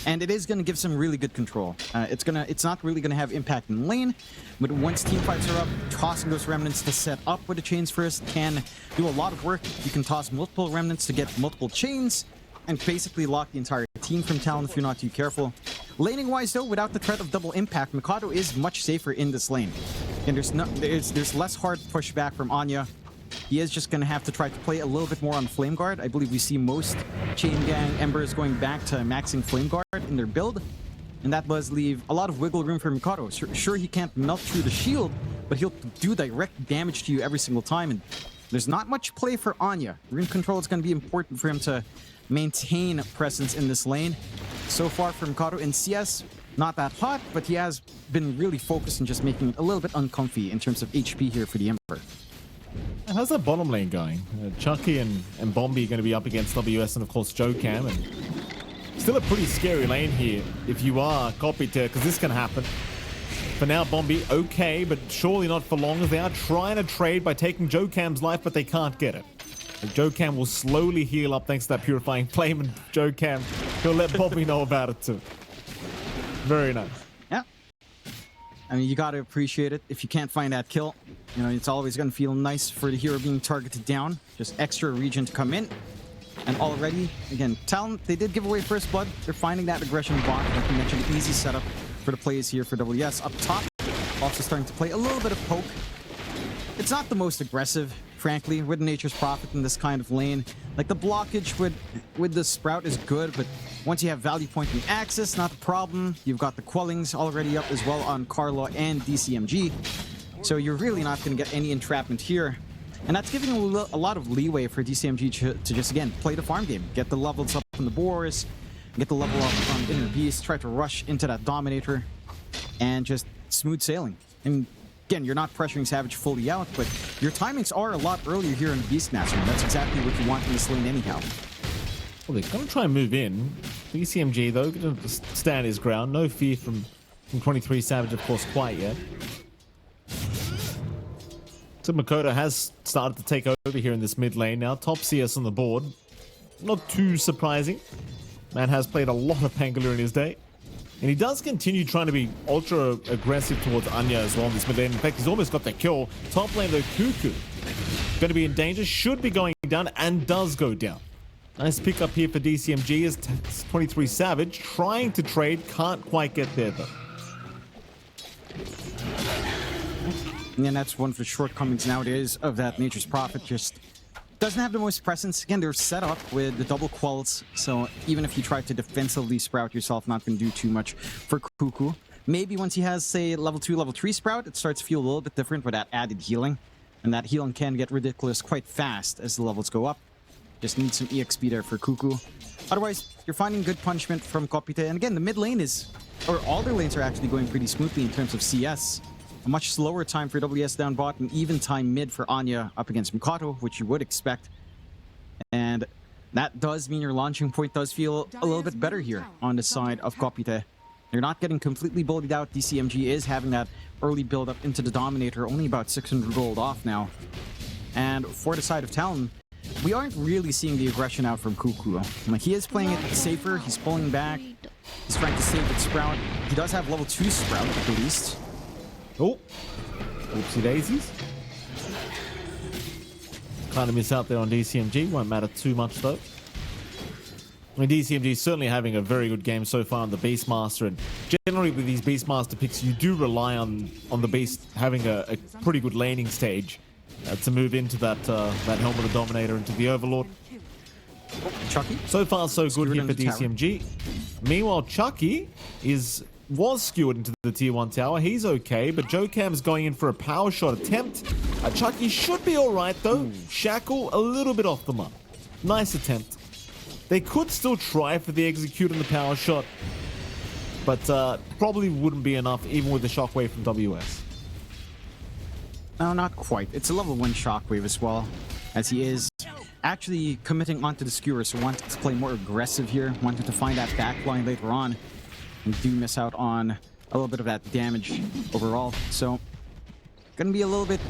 And it is going to give some really good control. It's not really going to have impact in lane, but once team fights are up, tossing those remnants to set up with the chains first can do a lot of work. You can toss multiple remnants to get multiple chains and basically lock the entire team from Talon if you're not too careful. Laning wise though, without the threat of double impact, Mikado is much safer in this lane. And there's less hard pushback from Anya. He is just going to have to try to play a little bit more on Flame Guard. I believe we see most Chain Gang Embers going back to maxing Flame Guard in their build. And that does leave a lot of wiggle room for Mikado. Sure, he can't melt through the shield, but he'll do direct damage to you every single time. And there's not much play for Anya. Rune control is going to be important for him to maintain presence in this lane. So far for Mikado in CS, not that hot, but he has been really focused on just making it a little bit uncomfy in terms of HP here for the Ember. How's that bottom lane going? Chucky and Bombi are going to be up against WS and of course JoeCam, and still a pretty scary lane here if you are Kopite, because this can happen. For now, Bombi okay, but surely not for long, as they are trying to trade by taking JoeCam's life, but they can't get it. JoeCam will slowly heal up thanks to that Purifying Flame, and JoeCam, he'll let Bombi know about it too. Very nice. Yeah. I mean, you got to appreciate it. If you can't find that kill, it's always going to feel nice for the hero being targeted down. Just extra region to come in. And already, again, Talon, they did give away first blood. They're finding that aggression bot. Like you mentioned, easy setup for the plays here for WS. Up top, also starting to play a little bit of poke. It's not the most aggressive, frankly, with Nature's Prophet in this kind of lane. Like the blockage with the Sprout is good, but once you have value point and access, not the problem. You've got the Quellings already up as well on Carlo and DCMG. So you're really not going to get any entrapment here. And that's giving a lot of leeway for DCMG to just, again, play the farm game. Get the levels up from the Boars, get the level up from Inner Beast, try to rush into that Dominator, and just smooth sailing. And again, you're not pressuring Savage fully out, but your timings are a lot earlier here in the Beastmaster, and that's exactly what you want in this lane anyhow. Well, they're going to try and move in. DCMG, though, going to stand his ground. No fear from 23 Savage, of course, quite yet. So Makoto has started to take over here in this mid lane now. Top CS on the board. Not too surprising. Man has played a lot of Pangolin in his day. And he does continue trying to be ultra aggressive towards Anya as well in this mid lane. In fact, he's almost got that kill. Top lane, though, Cuckoo going to be in danger. Should be going down and does go down. Nice pick up here for DCMG as 23 Savage trying to trade. Can't quite get there, though. And that's one of the shortcomings nowadays of that Nature's Prophet. Just doesn't have the most presence. Again, they're set up with the double quells, so even if you try to defensively sprout yourself, not going to do too much for Cuckoo. Maybe once he has, say, level 2, level 3 sprout, it starts to feel a little bit different with that added healing. And that healing can get ridiculous quite fast as the levels go up. Just need some EXP there for Cuckoo. Otherwise, you're finding good punishment from Kopite. And again, the mid lane is, or all their lanes are actually going pretty smoothly in terms of CS. A much slower time for WS down bot, and even time mid for Anya up against Mikado, which you would expect. And that does mean your launching point does feel a little bit better here on the side of Kopite. You're not getting completely bullied out. DCMG is having that early build up into the Dominator, only about 600 gold off now. And for the side of Talon, we aren't really seeing the aggression out from Cuckoo. Like, he is playing it safer, he's pulling back, he's trying to save it Sprout. He does have level 2 Sprout at the least. Oh, oopsie daisies. Kind of miss out there on DCMG. Won't matter too much though. I mean, DCMG is certainly having a very good game so far on the Beastmaster, and generally with these Beastmaster picks, you do rely on the Beast having a pretty good laning stage to move into that Helm of the Dominator, into the Overlord. Chucky? So far, so good here for DCMG. Meanwhile, Chucky was skewered into the tier 1 tower. He's okay, but Joe Cam's going in for a power shot attempt. Chucky should be alright though. Shackle a little bit off the mark. Nice attempt. They could still try for the execute on the power shot, but probably wouldn't be enough even with the shockwave from WS. No, not quite. It's a level 1 shockwave as well, as he is actually committing onto the skewer, so wanted to play more aggressive here, wanted to find that backline later on. And do miss out on a little bit of that damage overall. So, gonna be a little bit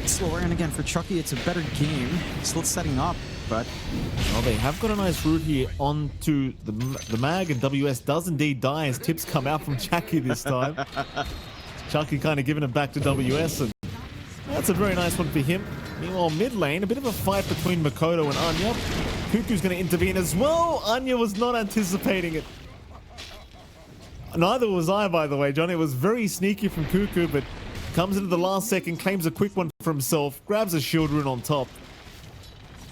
slower. And again, for Chucky, it's a better game. Still setting up, but... Well, they have got a nice route here onto the mag, and WS does indeed die as tips come out from Chucky this time. Chucky kind of giving it back to WS, and that's a very nice one for him. Meanwhile, mid lane, a bit of a fight between Makoto and Anya. Cuckoo's going to intervene as well. Anya was not anticipating it. Neither was I, by the way, John. It was very sneaky from Cuckoo, but comes into the last second, claims a quick one for himself, grabs a shield rune on top.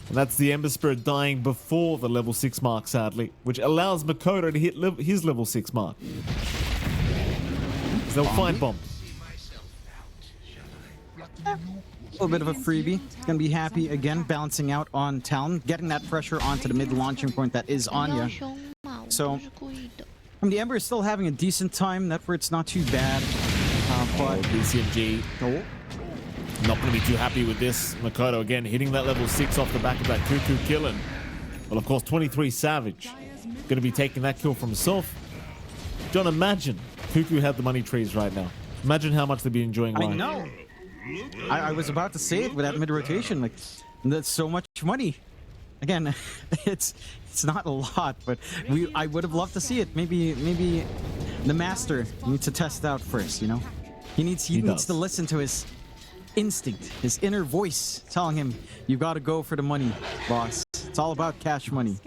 And that's the Ember Spirit dying before the level 6 mark, sadly, which allows Makoto to hit his level 6 mark. They'll find bomb. A little bit of a freebie. Gonna be happy again, balancing out on Talon, getting that pressure onto the mid launching point that is Anya. So, the Ember is still having a decent time. That where it's not too bad. But DCMG not going to be too happy with this. Makoto again hitting that level 6 off the back of that Cuckoo kill. And, well, of course, 23 Savage going to be taking that kill from himself. John, imagine Cuckoo had the money trees right now. Imagine how much they'd be enjoying life. I know. I was about to say it with that mid rotation. Like, that's so much money. Again, it's not a lot, but I would have loved to see it. Maybe the master needs to test out first. You know, he needs to listen to his instinct, his inner voice telling him, "You got to go for the money, boss." It's all about cash money.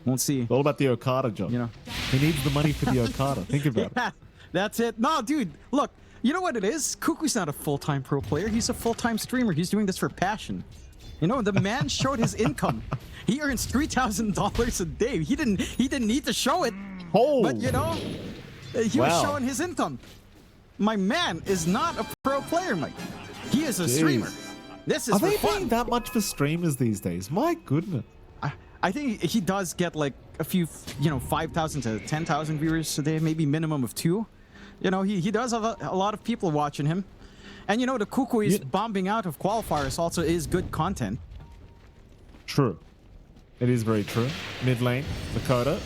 Won't see. It's all about the Okada job. You know. He needs the money for the Okada. Think about it. Yeah, that's it. No, dude, look, you know what it is? Cuckoo's not a full-time pro player. He's a full-time streamer. He's doing this for passion. You know, the man showed his income. He earns $3,000 a day. He didn't need to show it. Oh. But, you know, he was showing his income. My man is not a pro player, Mike. He is a streamer. This is Are for they fun. paying that much for streamers these days? My goodness. I think he does get like a few, 5,000 to 10,000 viewers a day, maybe minimum of 2. You know, he does have a lot of people watching him. And you know, the Cuckoo is bombing out of qualifiers also is good content. True. It is very true. Mid lane, Makoto.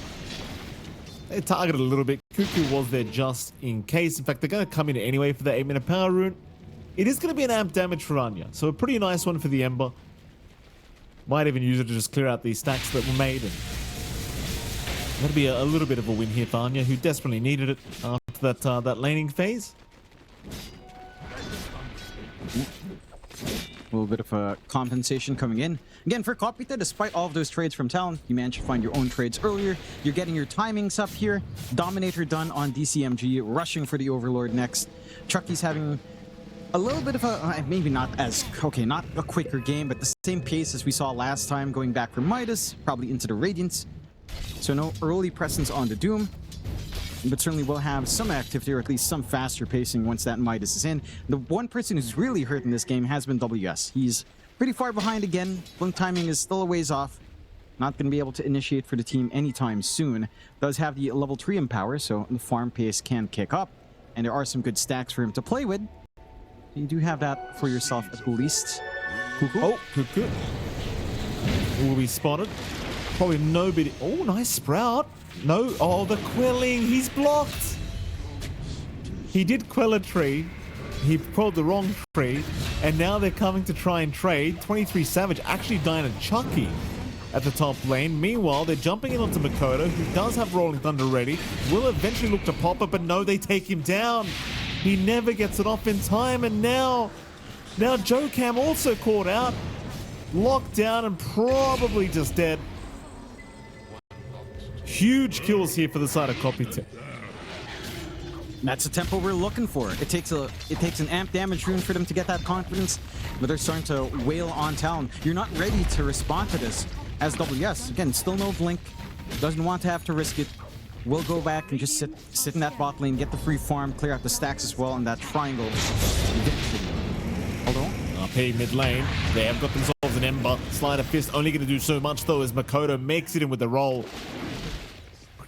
They targeted a little bit. Cuckoo was there just in case. In fact, they're going to come in anyway for the 8-minute power rune. It is going to be an amp damage for Anya. So a pretty nice one for the Ember. Might even use it to just clear out these stacks that were made. And that'll be a little bit of a win here for Anya, who desperately needed it after that laning phase. A little bit of a compensation coming in. Again, for Kopite, despite all of those trades from Talon, you managed to find your own trades earlier. You're getting your timings up here. Dominator done on DCMG, rushing for the Overlord next. Chucky's having a little bit of a, maybe not as, not a quicker game, but the same pace as we saw last time, going back from Midas, probably into the Radiance. So no early presence on the Doom, but certainly will have some activity, or at least some faster pacing once that Midas is in. The one person who's really hurt in this game has been WS. He's pretty far behind again. Blink timing is still a ways off. Not going to be able to initiate for the team anytime soon. Does have the level 3 empower, so the farm pace can kick up. And there are some good stacks for him to play with. You do have that for yourself at least. Cuckoo. Oh, Cuckoo. Will be spotted. Probably nobody. Oh, nice Sprout. No. Oh, the quelling. He's blocked. He did quell a tree. He pulled the wrong tree. And now they're coming to try and trade. 23 Savage actually dying a Chucky at the top lane. Meanwhile, they're jumping in onto Makoto, who does have Rolling Thunder ready. Will eventually look to pop it, but no, they take him down. He never gets it off in time, and now Joe Cam also caught out, locked down, and probably just dead. Huge kills here for the side of Kopite. That's the tempo we're looking for. It takes an amp damage rune for them to get that confidence, but they're starting to wail on Talon. You're not ready to respond to this as WS. Again, still no blink. Doesn't want to have to risk it. We'll go back and just sit in that bot lane, get the free farm, clear out the stacks as well, and that triangle. Hold on. RP mid lane. They have got themselves an Ember. Sleight of Fist only going to do so much though as Makoto makes it in with the roll.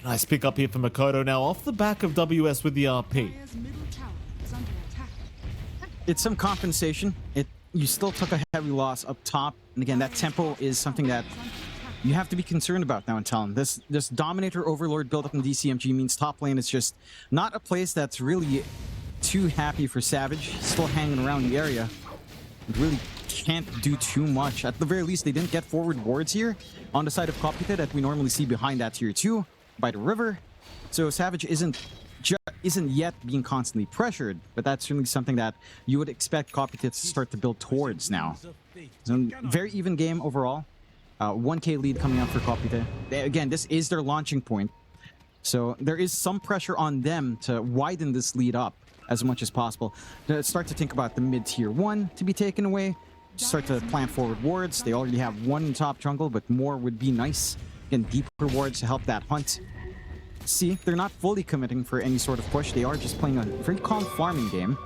Nice pick up here for Makoto now off the back of WS with the RP. It's some compensation. You still took a heavy loss up top, and again, that tempo is something that you have to be concerned about now in Talon. This Dominator Overlord build up in DCMG means top lane is just not a place that's really too happy for Savage. Still hanging around the area. It really can't do too much. At the very least, they didn't get forward wards here on the side of Kopite that we normally see behind that tier 2 by the river. So Savage isn't yet being constantly pressured, but that's certainly something that you would expect Kopite to start to build towards now. So very even game overall. 1K lead coming out for Kopite. Again, this is their launching point. So there is some pressure on them to widen this lead up as much as possible. To start to think about the mid-tier 1 to be taken away. Start to plant forward wards. They already have one in top jungle, but more would be nice. Again, deeper wards to help that hunt. See, they're not fully committing for any sort of push. They are just playing a very calm farming game.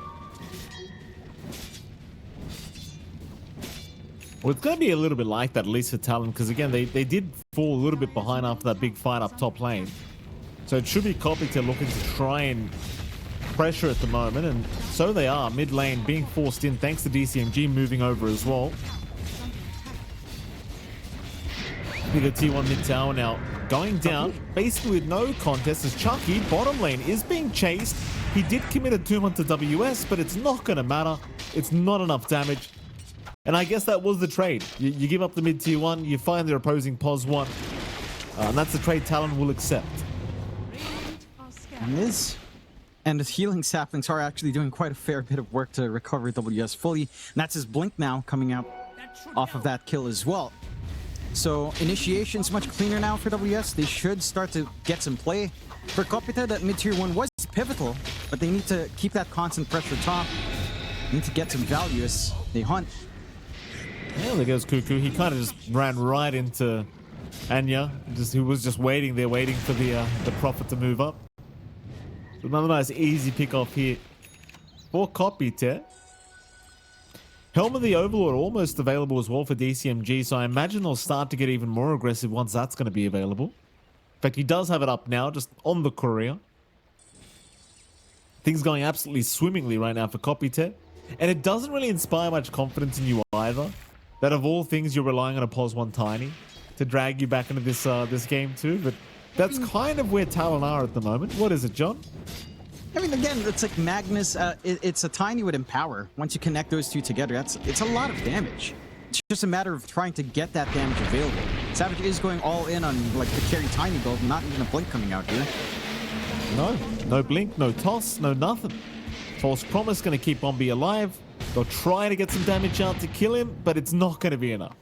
Well, it's going to be a little bit like that, at least for Talon, because again, they did fall a little bit behind after that big fight up top lane. So it should be Kopite looking to try and pressure at the moment, and so they are. Mid lane being forced in thanks to DCMG moving over as well. The T1 mid tower now going down, basically with no contest as Chucky, bottom lane, is being chased. He did commit a doom onto WS, but it's not going to matter. It's not enough damage. And I guess that was the trade. You give up the mid tier 1, you find their opposing POS 1. And that's the trade Talon will accept. And the healing saplings are actually doing quite a fair bit of work to recover WS fully. And that's his blink now coming out off of that kill as well. So initiation's much cleaner now for WS. They should start to get some play. For Kopite, that mid-tier 1 was pivotal, but they need to keep that constant pressure top. They need to get some value as they hunt. Yeah, there goes Cuckoo. He kind of just ran right into Anya, who was just waiting there, waiting for the Prophet to move up. So another nice easy pick off here for Kopite. Helm of the Overlord almost available as well for DCMG, so I imagine they'll start to get even more aggressive once that's going to be available. In fact, he does have it up now, just on the courier. Things going absolutely swimmingly right now for Kopite. And it doesn't really inspire much confidence in you either, that of all things you're relying on a +1 Tiny to drag you back into this game too. But that's kind of where Talon are at the moment. What is it, John? I mean, again, it's like Magnus. It's a Tiny with Empower. Once you connect those two together, it's a lot of damage. It's just a matter of trying to get that damage available. Savage is going all in on like the carry Tiny build, not even a Blink coming out here. No Blink, no Toss, no nothing. False Promise going to keep Bombi alive. They'll try to get some damage out to kill him, but it's not going to be enough.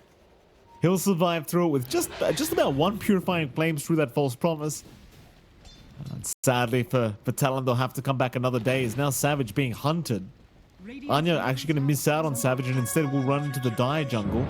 He'll survive through it with just about one Purifying Flames through that False Promise. And sadly for Talon, they'll have to come back another day. Is now Savage being hunted. Anya actually going to miss out on Savage and instead will run into the Dire jungle.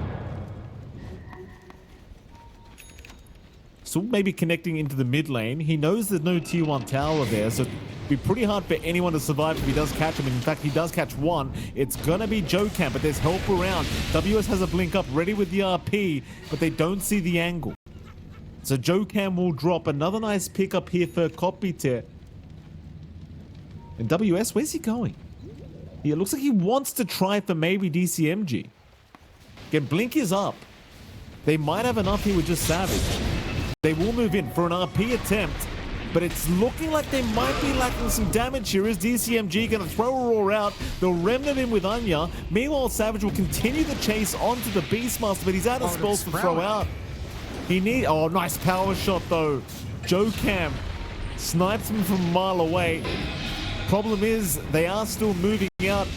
So maybe connecting into the mid lane. He knows there's no tier 1 tower there, so it'd be pretty hard for anyone to survive if he does catch him. And in fact, he does catch one. It's gonna be Jokam, but there's help around. WS has a blink up ready with the RP, but they don't see the angle. So Jokam will drop another nice pick up here for Kopite. And WS, where's he going? It looks like he wants to try for maybe DCMG. Again, blink is up. They might have enough here with just Savage. They will move in for an RP attempt, but it's looking like they might be lacking some damage here. Is DCMG going to throw a roar out? They'll remnant in with Anya. Meanwhile, Savage will continue the chase onto the Beastmaster, but he's out of spells to throw out. Oh, nice power shot though. Jokam snipes him from a mile away. Problem is, they are still moving out.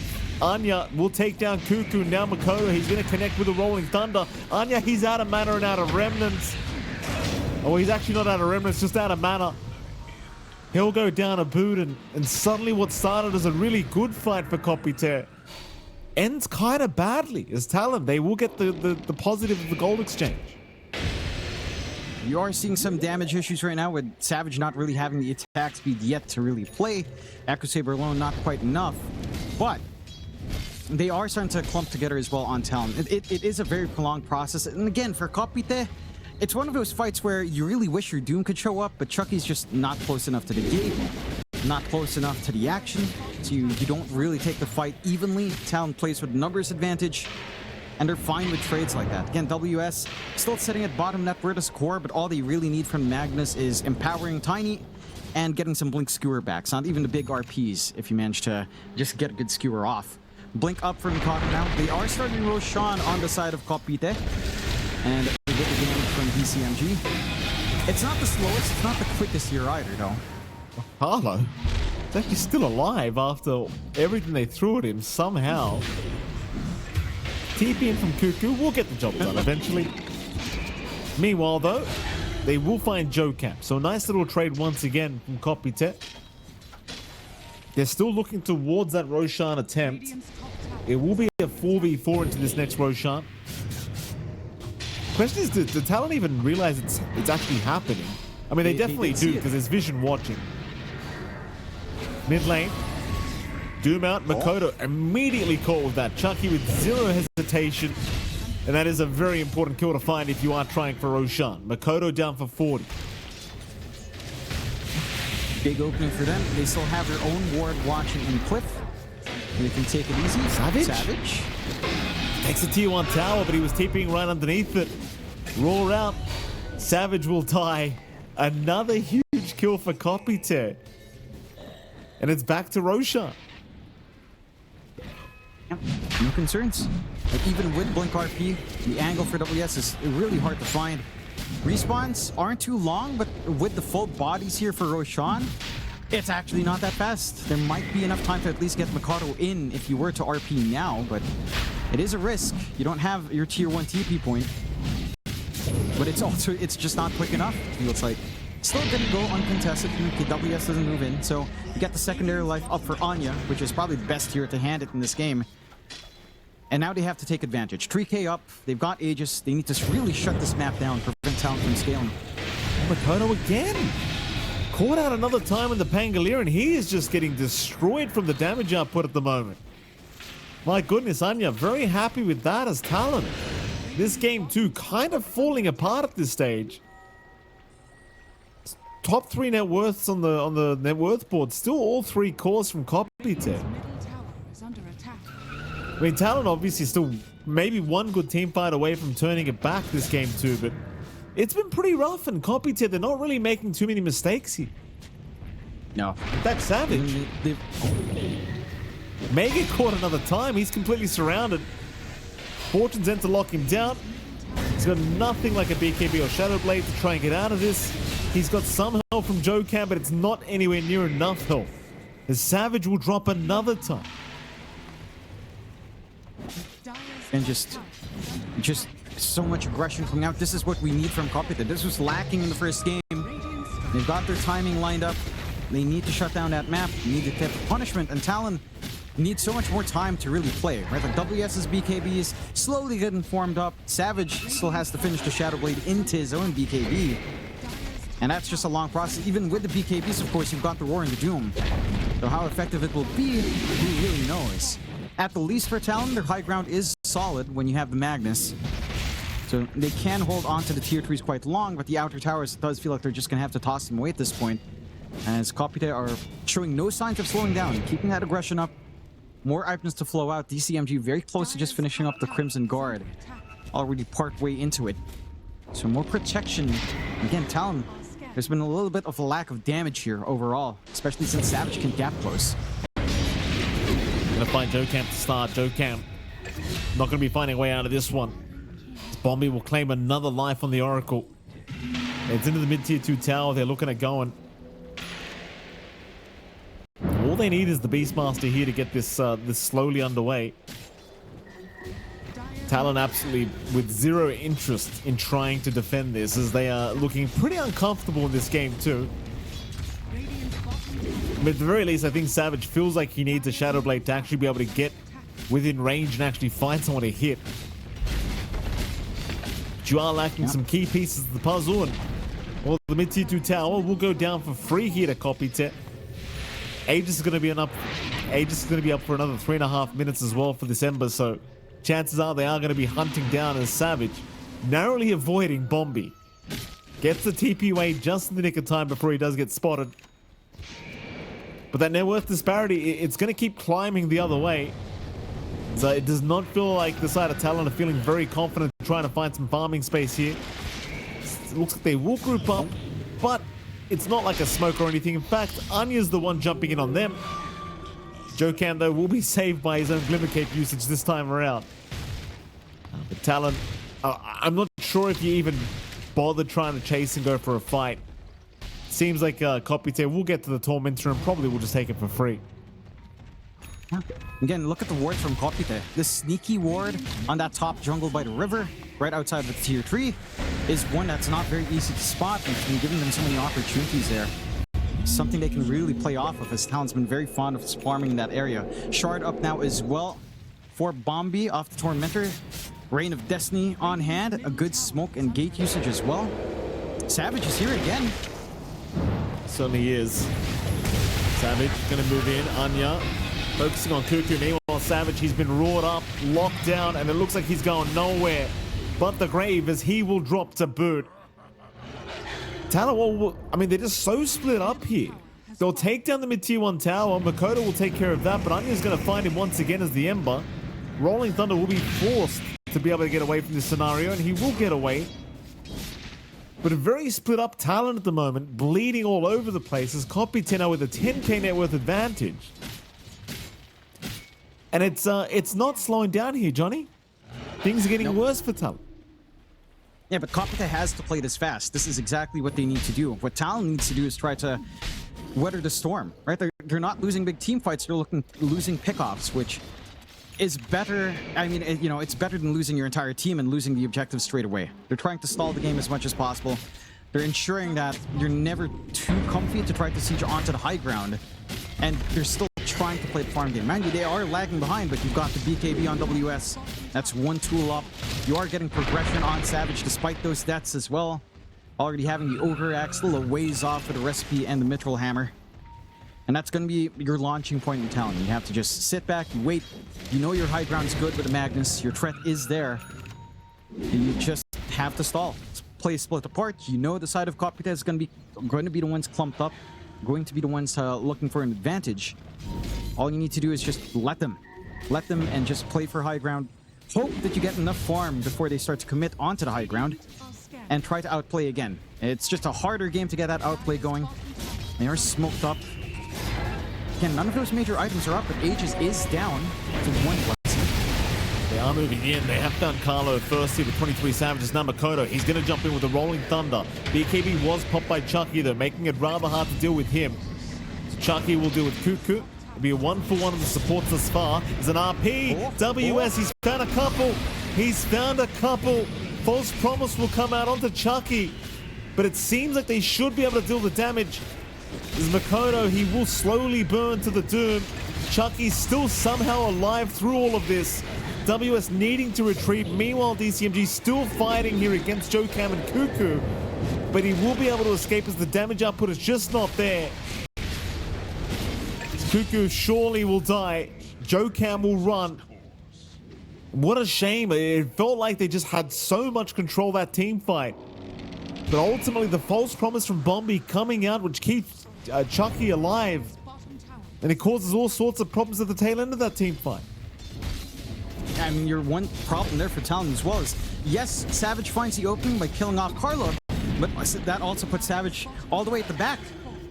Anya will take down Cuckoo. Now Makoto, he's going to connect with the Rolling Thunder. Anya, he's out of mana and out of remnants. Oh, he's actually not out of remnants, just out of mana. He'll go down a boot, and suddenly what started as a really good fight for Kopite ends kind of badly. As Talon, they will get the positive of the gold exchange. You are seeing some damage issues right now with Savage not really having the attack speed yet to really play. Echo Saber alone, not quite enough. But they are starting to clump together as well on Talon. It is a very prolonged process. And again, for Kopite, it's one of those fights where you really wish your Doom could show up, but Chucky's just not close enough to the gate, not close enough to the action, so you don't really take the fight evenly. Talon plays with numbers advantage, and they're fine with trades like that. Again, WS still sitting at bottom net Virtus core, but all they really need from Magnus is empowering Tiny and getting some Blink Skewer backs, not even the big RPs if you manage to just get a good Skewer off. Blink up for Mikado now. They are starting Roshan on the side of Kopite, and they get the damage from DCMG. It's not the slowest, it's not the quickest here either, though. Harlow, he's actually still alive after everything they threw at him somehow. TP in from Cuckoo will get the job done eventually. Meanwhile, though, they will find Jokam. So a nice little trade once again from Kopite. They're still looking towards that Roshan attempt. It will be a 4v4 into this next Roshan. Question is, did Talon even realize it's actually happening? I mean, they definitely do, because there's Vision watching. Mid lane. Doom out. Makoto immediately caught with that. Chucky with zero hesitation. And that is a very important kill to find if you are trying for Roshan. Makoto down for 40. Big opening for them. They still have their own ward watching in Cliff. And they can take it easy. Savage. Takes a tier 1 tower, but he was TPing right underneath it. Roar out. Savage will die. Another huge kill for Kopite. And it's back to Roshan. Yep, no concerns. Like even with Blink RP, the angle for WS is really hard to find. Respawns aren't too long, but with the full bodies here for Roshan, it's actually not that fast. There might be enough time to at least get Mikado in if you were to RP now, but it is a risk. You don't have your tier 1 TP point. but it's just not quick enough, it feels like. Still didn't go uncontested. KWS doesn't move in, so you get the secondary life up for Anya, which is probably the best hero to hand it in this game. And now they have to take advantage. 3k up, they've got Aegis. They need to really shut this map down, prevent Talon from scaling. Makoto again. Caught out another time in the Pangolier, and he is just getting destroyed from the damage output at the moment. My goodness, Anya, very happy with that as Talon. This game too, kind of falling apart at this stage. Top 3 net worths on the net worth board, still all 3 cores from Kopite. I mean, Talon obviously still maybe one good team fight away from turning it back this game too, but it's been pretty rough, and Kopite, they're not really making too many mistakes here. No. That's Savage. May get caught another time. He's completely surrounded. Fortune's in to lock him down. He's got nothing like a BKB or Shadow Blade to try and get out of this. He's got some help from Jokan, but it's not anywhere near enough help. The Savage will drop another time. And just so much aggression coming out. This is what we need from Kopite. This was lacking in the first game. They've got their timing lined up. They need to shut down that map. They need to get the punishment. And Talon needs so much more time to really play, right? Like WS's BKBs slowly getting formed up. Savage still has to finish the Shadow Blade into his own BKB. And that's just a long process. Even with the BKBs, of course, you've got the Roar and the Doom. So how effective it will be, who really knows? At the least for Talon, their high ground is solid when you have the Magnus. So they can hold on to the tier 3s quite long, but the outer towers, it does feel like they're just going to have to toss them away at this point. As Kopite are showing no signs of slowing down, keeping that aggression up. More items to flow out. DCMG very close to just finishing up the Crimson Guard. Already part way into it. So more protection. Again, Talon, there's been a little bit of a lack of damage here overall, especially since Savage can gap close. Gonna find Jokan to start. Jokan not gonna be finding a way out of this one. Bombi will claim another life on the Oracle. It's into the mid-tier 2 tower. They're looking at going. All they need is the Beastmaster here to get this this slowly underway. Talon absolutely with zero interest in trying to defend this, as they are looking pretty uncomfortable in this game too. But at the very least, I think Savage feels like he needs a Shadow Blade to actually be able to get within range and actually find someone to hit. But you are lacking some key pieces of the puzzle, and well, the mid-tier 2 tower will go down for free here to Kopite. Aegis is going to be up for another 3.5 minutes as well for this Ember, so chances are they are going to be hunting down as Savage, narrowly avoiding Bombi. Gets the TP away just in the nick of time before he does get spotted. But that net worth disparity, it's going to keep climbing the other way. So it does not feel like the side of Talon are feeling very confident trying to find some farming space here. It looks like they will group up, but it's not like a smoke or anything. In fact, Anya's the one jumping in on them. Jokan, though, will be saved by his own Glimmer Cape usage this time around. But Talon, I'm not sure if you even bother trying to chase and go for a fight. Seems like Kopite will get to the Tormentor and probably will just take it for free. Again, look at the ward from Kopite. This sneaky ward on that top jungle by the river, right outside of the tier 3, is one that's not very easy to spot, and it's been giving them so many opportunities there. Something they can really play off of, as Talon's been very fond of farming in that area. Shard up now as well for Bombi off the Tormentor. Reign of Destiny on hand, a good smoke and gate usage as well. Savage is here again. Certainly is. Savage gonna move in. Anya focusing on Cuckoo. Meanwhile, Savage, he's been roared up, locked down, and it looks like he's going nowhere but the grave, as he will drop to boot. Talon, I mean, they're just so split up here. They'll take down the mid-tier 1 tower. Makoto will take care of that, but Anya's going to find him once again as the Ember. Rolling Thunder will be forced to be able to get away from this scenario, and he will get away. But a very split up Talon at the moment, bleeding all over the place, as Kopite now with a 10k net worth advantage. And it's not slowing down here, Johnny. Things are getting worse for Talon. Yeah, but Kopite has to play this fast. This is exactly what they need to do. What Talon needs to do is try to weather the storm, right? They're not losing big team fights. They're losing pickoffs, which is better. I mean, you know, it's better than losing your entire team and losing the objective straight away. They're trying to stall the game as much as possible. They're ensuring that you're never too comfy to try to siege onto the high ground. And they're still trying to play the farm game. Mind you, they are lagging behind, but you've got the BKB on WS. That's one tool up. You are getting progression on Savage despite those deaths as well. Already having the Ogre Axe still a ways off for the Recipe and the Mithril Hammer. And that's going to be your launching point in Talon. You have to just sit back, you wait. You know your high ground's good with the Magnus. Your threat is there. And you just have to stall. Play split apart. You know the side of Kopite is going to be the ones clumped up, going to be the ones looking for an advantage. All you need to do is just let them and just play for high ground. Hope that you get enough farm before they start to commit onto the high ground and try to outplay again. It's just a harder game to get that outplay going. They are smoked up. Again, none of those major items are up, but Aegis is down to 1 blessing. They are moving in. They have found Carlo first here with 23 Savages. Now Makoto, he's going to jump in with a Rolling Thunder. BKB was popped by Chucky, though, making it rather hard to deal with him. So Chucky will deal with Cuckoo. It'll be a 1-for-1 of the supports thus far. There's an RP. WS, he's found a couple. He's found a couple. False Promise will come out onto Chucky. But it seems like they should be able to deal the damage. As Makoto, he will slowly burn to the doom. Chucky's still somehow alive through all of this. WS needing to retreat. Meanwhile, DCMG still fighting here against Joe Cam and Cuckoo. But he will be able to escape as the damage output is just not there. Cuckoo surely will die. Joe Cam will run. What a shame. It felt like they just had so much control of that team fight. But ultimately, the False Promise from Bombi coming out, which keeps Chucky alive. And it causes all sorts of problems at the tail end of that team fight. I mean, your one problem there for Talon as well is, yes, Savage finds the opening by killing off Carlo, but that also puts Savage all the way at the back.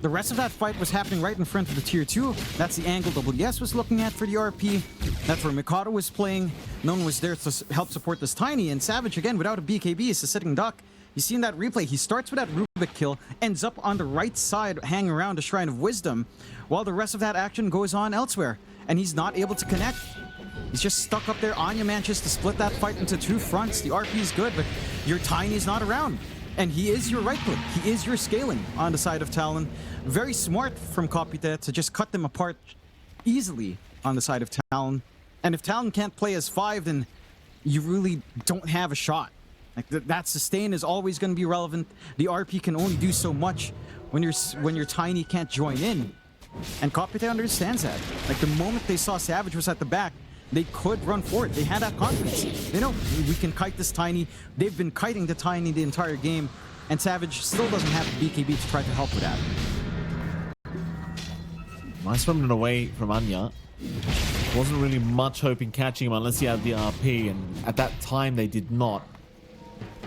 The rest of that fight was happening right in front of the tier 2. That's the angle WS was looking at for the RP. That's where Mikado was playing. No one was there to help support this Tiny, and Savage, again, without a BKB, is a sitting duck. You see in that replay, he starts with that Rubik kill, ends up on the right side, hanging around the Shrine of Wisdom, while the rest of that action goes on elsewhere, and he's not able to connect. He's just stuck up there. Anya manages to split that fight into 2 fronts. The RP is good, but your Tiny is not around. And he is your right click. He is your scaling on the side of Talon. Very smart from Kopite to just cut them apart easily on the side of Talon. And if Talon can't play as 5, then you really don't have a shot. Like that sustain is always going to be relevant. The RP can only do so much when your Tiny can't join in. And Kopite understands that. Like the moment they saw Savage was at the back, they could run forward. They had that confidence. They know we can kite this Tiny. They've been kiting the Tiny the entire game, and Savage still doesn't have the BKB to try to help with that. Nice running away from Anya. Wasn't really much hope in catching him unless he had the RP, and at that time they did not.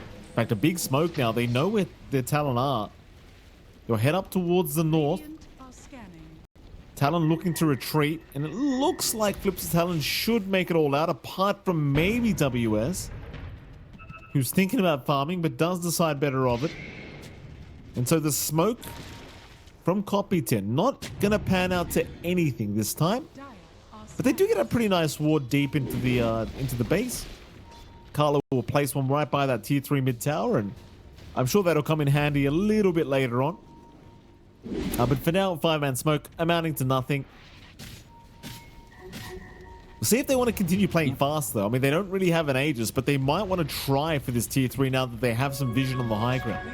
In fact, a big smoke now. They know where their Talon are. They'll head up towards the north. Talon looking to retreat, and it looks like Flipster Talon should make it all out, apart from maybe WS, who's thinking about farming, but does decide better of it. And so the smoke from Kopite, not going to pan out to anything this time, but they do get a pretty nice ward deep into the base. Carlo will place one right by that tier 3 mid tower, and I'm sure that'll come in handy a little bit later on. But for now, 5-man smoke amounting to nothing. We'll see if they want to continue playing fast, though. I mean, they don't really have an Aegis, but they might want to try for this tier 3 now that they have some vision on the high ground.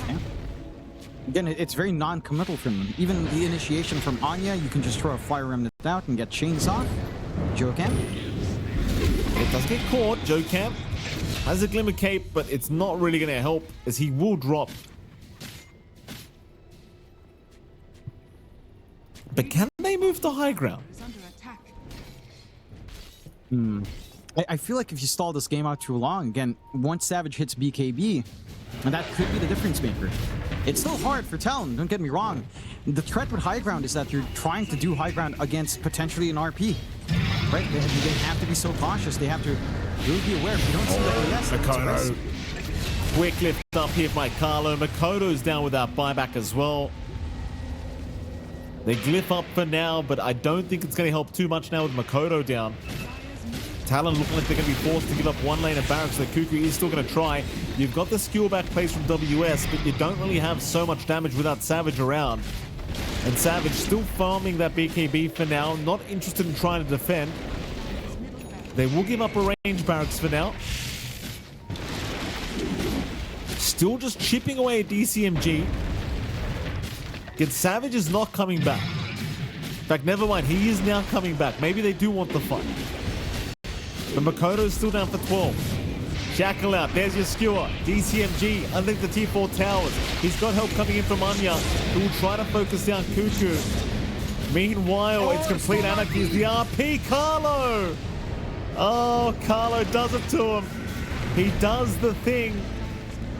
Yeah. Again, it's very non-committal from them. Even the initiation from Anya, you can just throw a Fire Remnant out and get chains off. Joe Cam. It does get caught. Joe Cam has a Glimmer Cape, but it's not really going to help as he will drop. But can they move to high ground? I feel like if you stall this game out too long, again, once Savage hits BKB, and that could be the difference maker. It's still hard for Talon, don't get me wrong. The threat with high ground is that you're trying to do high ground against potentially an RP. Right? They have to be so cautious. They have to really be aware. If you don't see the PS, Makoto. Quick lift up here by Carlo. Makoto's down with that buyback as well. They glyph up for now, but I don't think it's going to help too much now with Makoto down. Talon looking like they're going to be forced to give up one lane of barracks, so Cuckoo is still going to try. You've got the skewer back plays from WS, but you don't really have so much damage without Savage around. And Savage still farming that BKB for now, not interested in trying to defend. They will give up a range barracks for now. Still just chipping away at DCMG. Yet Savage is not coming back. In fact, never mind, he is now coming back. Maybe they do want the fight. But Makoto is still down for 12. Shackle out, there's your skewer. DCMG underneath the T4 towers. He's got help coming in from Anya, who will try to focus down Cuckoo. Meanwhile, it's complete anarchy. The RP, Carlo! Oh, Carlo does it to him. He does the thing.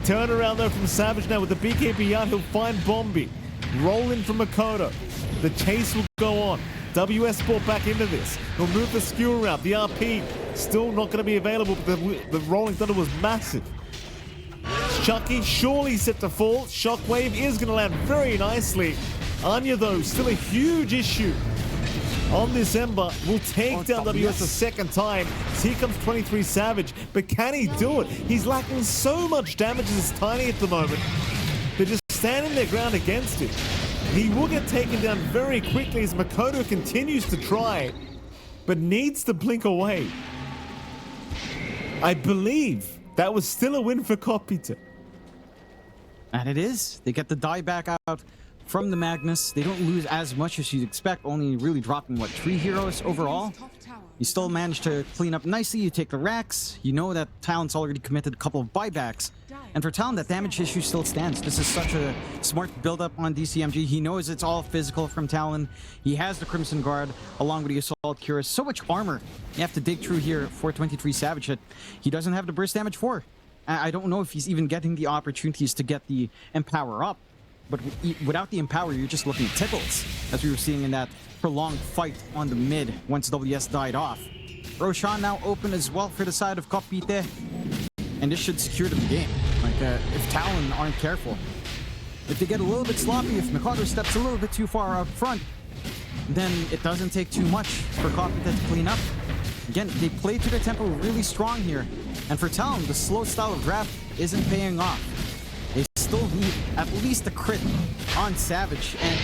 Turn around though from Savage now with the BKB out. He'll find Bombi. Roll in from Makoto. The chase will go on. WS brought back into this. He'll move the skewer out. The RP still not going to be available, but the Rolling Thunder was massive. Chucky surely set to fall. Shockwave is going to land very nicely. Anya though, still a huge issue on this Ember. Will take down WS a second time. So here comes 23 Savage, but can he do it? He's lacking so much damage as it's tiny at the moment. They're just standing their ground against him. He will get taken down very quickly as Makoto continues to try, but needs to blink away. I believe that was still a win for Kopite. And it is. They get the die back out from the Magnus. They don't lose as much as you'd expect, only really dropping, what, 3 heroes overall? You still manage to clean up nicely. You take the racks. You know that Talon's already committed a couple of buybacks. And for Talon, that damage issue still stands. This is such a smart build-up on DCMG. He knows it's all physical from Talon. He has the Crimson Guard along with the Assault Cuirass. So much armor you have to dig through here for 23 Savage that he doesn't have the burst damage for. I don't know if he's even getting the opportunities to get the Empower up. But without the Empower, you're just looking at tickles, as we were seeing in that prolonged fight on the mid once WS died off. Roshan now open as well for the side of Kopite. And this should secure the game. Like, if Talon aren't careful. If they get a little bit sloppy, if Makoto steps a little bit too far up front, then it doesn't take too much for Kopite to clean up. Again, they play to their tempo really strong here. And for Talon, the slow style of draft isn't paying off. They still need at least a crit on Savage, and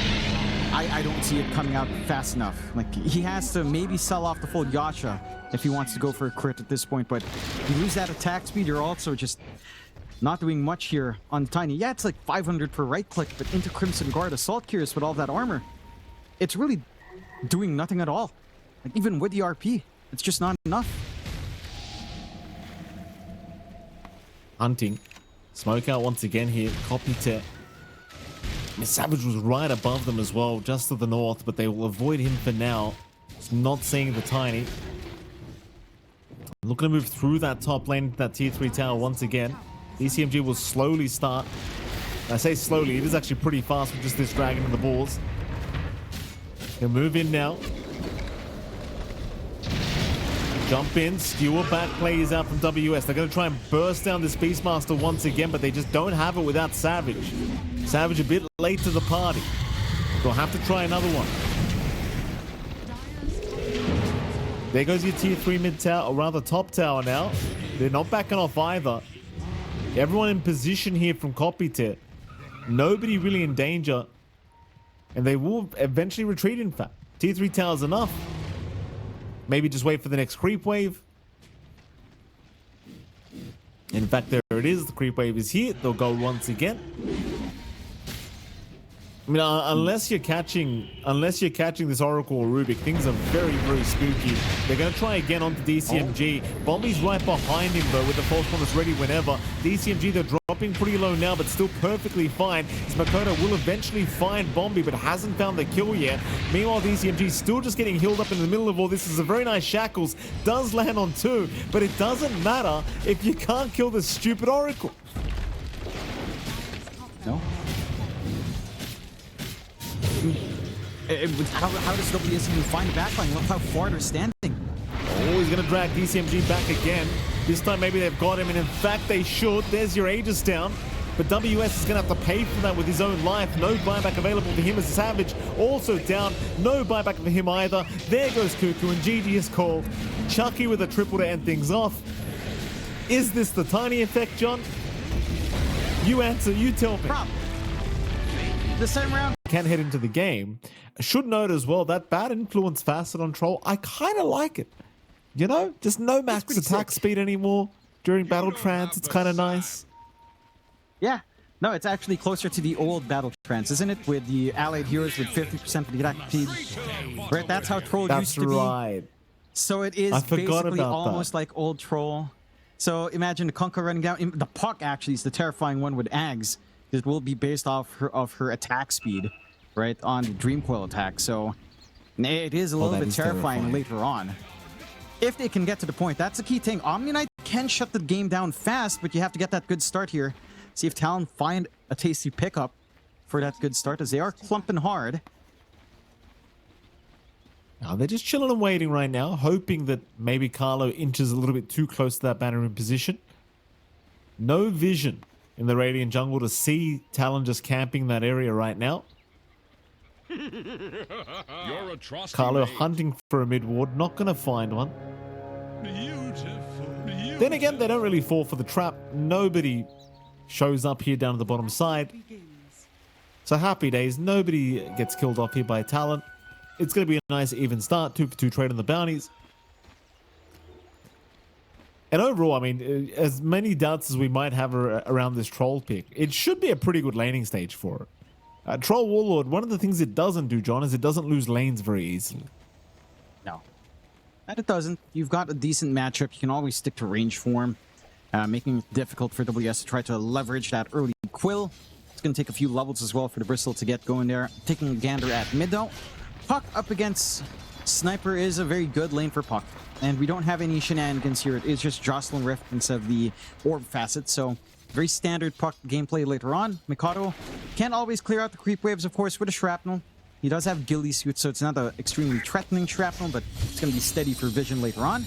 I don't see it coming out fast enough. Like, he has to maybe sell off the full Yasha if he wants to go for a crit at this point, but you lose that attack speed, you're also just not doing much here on Tiny. Yeah, it's like 500 per right click, but into Crimson Guard, Assault Cuirass with all that armor, it's really doing nothing at all. Like, even with the RP, it's just not enough. Hunting. Smoke out once again here. Kopite. Savage was right above them as well, just to the north, but they will avoid him for now. It's not seeing the Tiny. Looking to move through that top lane, that tier 3 tower once again. DCMG will slowly start. I say slowly, it is actually pretty fast with just this dragon and the balls. He'll move in now. Jump in, skewer back plays out from WS. They're going to try and burst down this Beastmaster once again, but they just don't have it without Savage. Savage a bit late to the party. They'll have to try another one. There goes your tier 3 mid tower, or rather top tower now. They're not backing off either. Everyone in position here from Kopite. Nobody really in danger. And they will eventually retreat, in fact. Tier 3 tower's enough. Maybe just wait for the next creep wave. In fact, there it is. The creep wave is here. They'll go once again. I mean, unless you're catching this Oracle or Rubik, things are very, very spooky. They're going to try again onto DCMG. Bombi's right behind him, though, with the false promise ready whenever. DCMG, they're dropping pretty low now, but still perfectly fine. As Makoto will eventually find Bombi, but hasn't found the kill yet. Meanwhile, DCMG still just getting healed up in the middle of all this. This is a very nice Shackles. Does land on 2, but it doesn't matter if you can't kill this stupid Oracle. No? How does WS even find the backline? Look how far they're standing. Oh, he's going to drag DCMG back again. This time maybe they've got him, and in fact they should. There's your Aegis down. but WS is going to have to pay for that with his own life. No buyback available to him as Savage. Also down. No buyback for him either. There goes Cuckoo, and GG is called. Chucky with a triple to end things off. Is this the tiny effect, John? You answer, you tell me. This time around. Can head into the game. I should note as well that bad influence facet on Troll, I kind of like it. You know, just no max attack speed anymore during battle trance. It's kind of nice. Yeah. No, it's actually closer to the old battle trance, isn't it? With the allied heroes with 50% of the attack speed. Right, that's how Troll used to be. That's right. So it is basically almost like old Troll. So imagine the Kunkka running down. The Puck actually is the terrifying one with Ags. It will be based off her attack speed, right, on the Dream Coil attack. So it is a little bit terrifying later on. If they can get to the point, that's the key thing. Omni Knight can shut the game down fast, but you have to get that good start here. See if Talon find a tasty pickup for that good start, as they are clumping hard. Now they're just chilling and waiting right now, hoping that maybe Carlo inches a little bit too close to that banner in position. No vision in the Radiant jungle to see Talon just camping that area right now. Carlo hunting for a mid ward, not going to find one. Then again, they don't really fall for the trap. Nobody shows up here down at the bottom side. So happy days. Nobody gets killed off here by Talon. It's going to be a nice even start. 2-for-2 trade on the bounties. And overall, I mean, as many doubts as we might have around this Troll pick, it should be a pretty good laning stage for it. Troll Warlord, one of the things it doesn't do, John, is it doesn't lose lanes very easily. No. And it doesn't. You've got a decent matchup. You can always stick to range form, making it difficult for WS to try to leverage that early Quill. It's going to take a few levels as well for the Bristle to get going there. Taking a gander at mid, though. Puck up against Sniper is a very good lane for Puck. And we don't have any shenanigans here. It's just Jocelyn Rift instead of the Orb facet. So very standard Puck gameplay later on. Mikado can't always clear out the creep waves, of course, with a Shrapnel. He does have Ghillie Suit, so it's not an extremely threatening Shrapnel, but it's going to be steady for vision later on.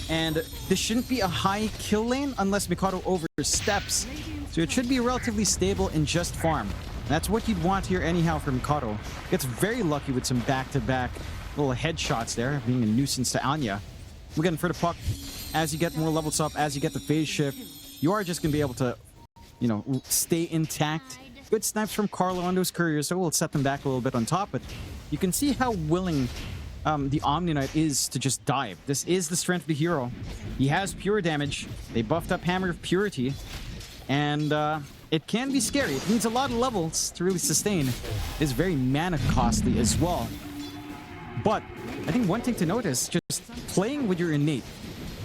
And this shouldn't be a high kill lane unless Mikado oversteps. So it should be relatively stable and just farm. That's what you'd want here anyhow for Mikado. Gets very lucky with some back-to-back little headshots there, being a nuisance to Anya. We're getting for the Puck. As you get more levels up, as you get the phase shift, you are just going to be able to, you know, stay intact. Good snipes from Carlo on those couriers, so we'll set them back a little bit on top, but you can see how willing the Omni Knight is to just dive. This is the strength of the hero. He has pure damage. They buffed up Hammer of Purity, and it can be scary. It needs a lot of levels to really sustain. It's very mana costly as well. But I think one thing to note is just playing with your innate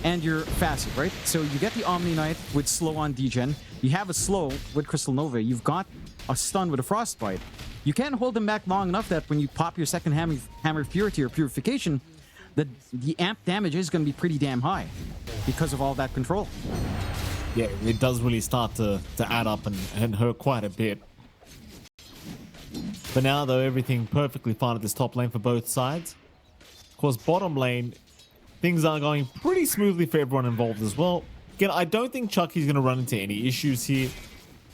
and your facet, right? So you get the Omni Knight with slow on degen. You have a slow with Crystal Nova. You've got a stun with a Frostbite. You can't hold them back long enough that when you pop your second Hammer of Purity or Purification, the amp damage is going to be pretty damn high because of all that control. Yeah, it does really start to add up and hurt quite a bit. For now, though, everything perfectly fine at this top lane for both sides. Of course, bottom lane, things are going pretty smoothly for everyone involved as well. Again, I don't think Chucky's going to run into any issues here.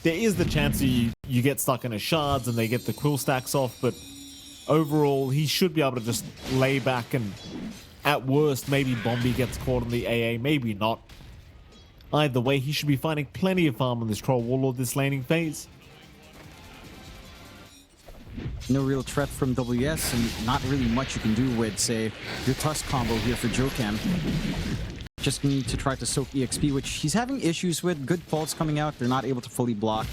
There is the chance that you get stuck in a shards and they get the quill stacks off, but overall, he should be able to just lay back and, at worst, maybe Bombi gets caught on the AA, maybe not. Either way, he should be finding plenty of farm on this Troll Warlord this laning phase. No real threat from WS, and not really much you can do with, say, your Tusk combo here for Jokam. Just need to try to soak EXP, which he's having issues with. Good pulse coming out. They're not able to fully block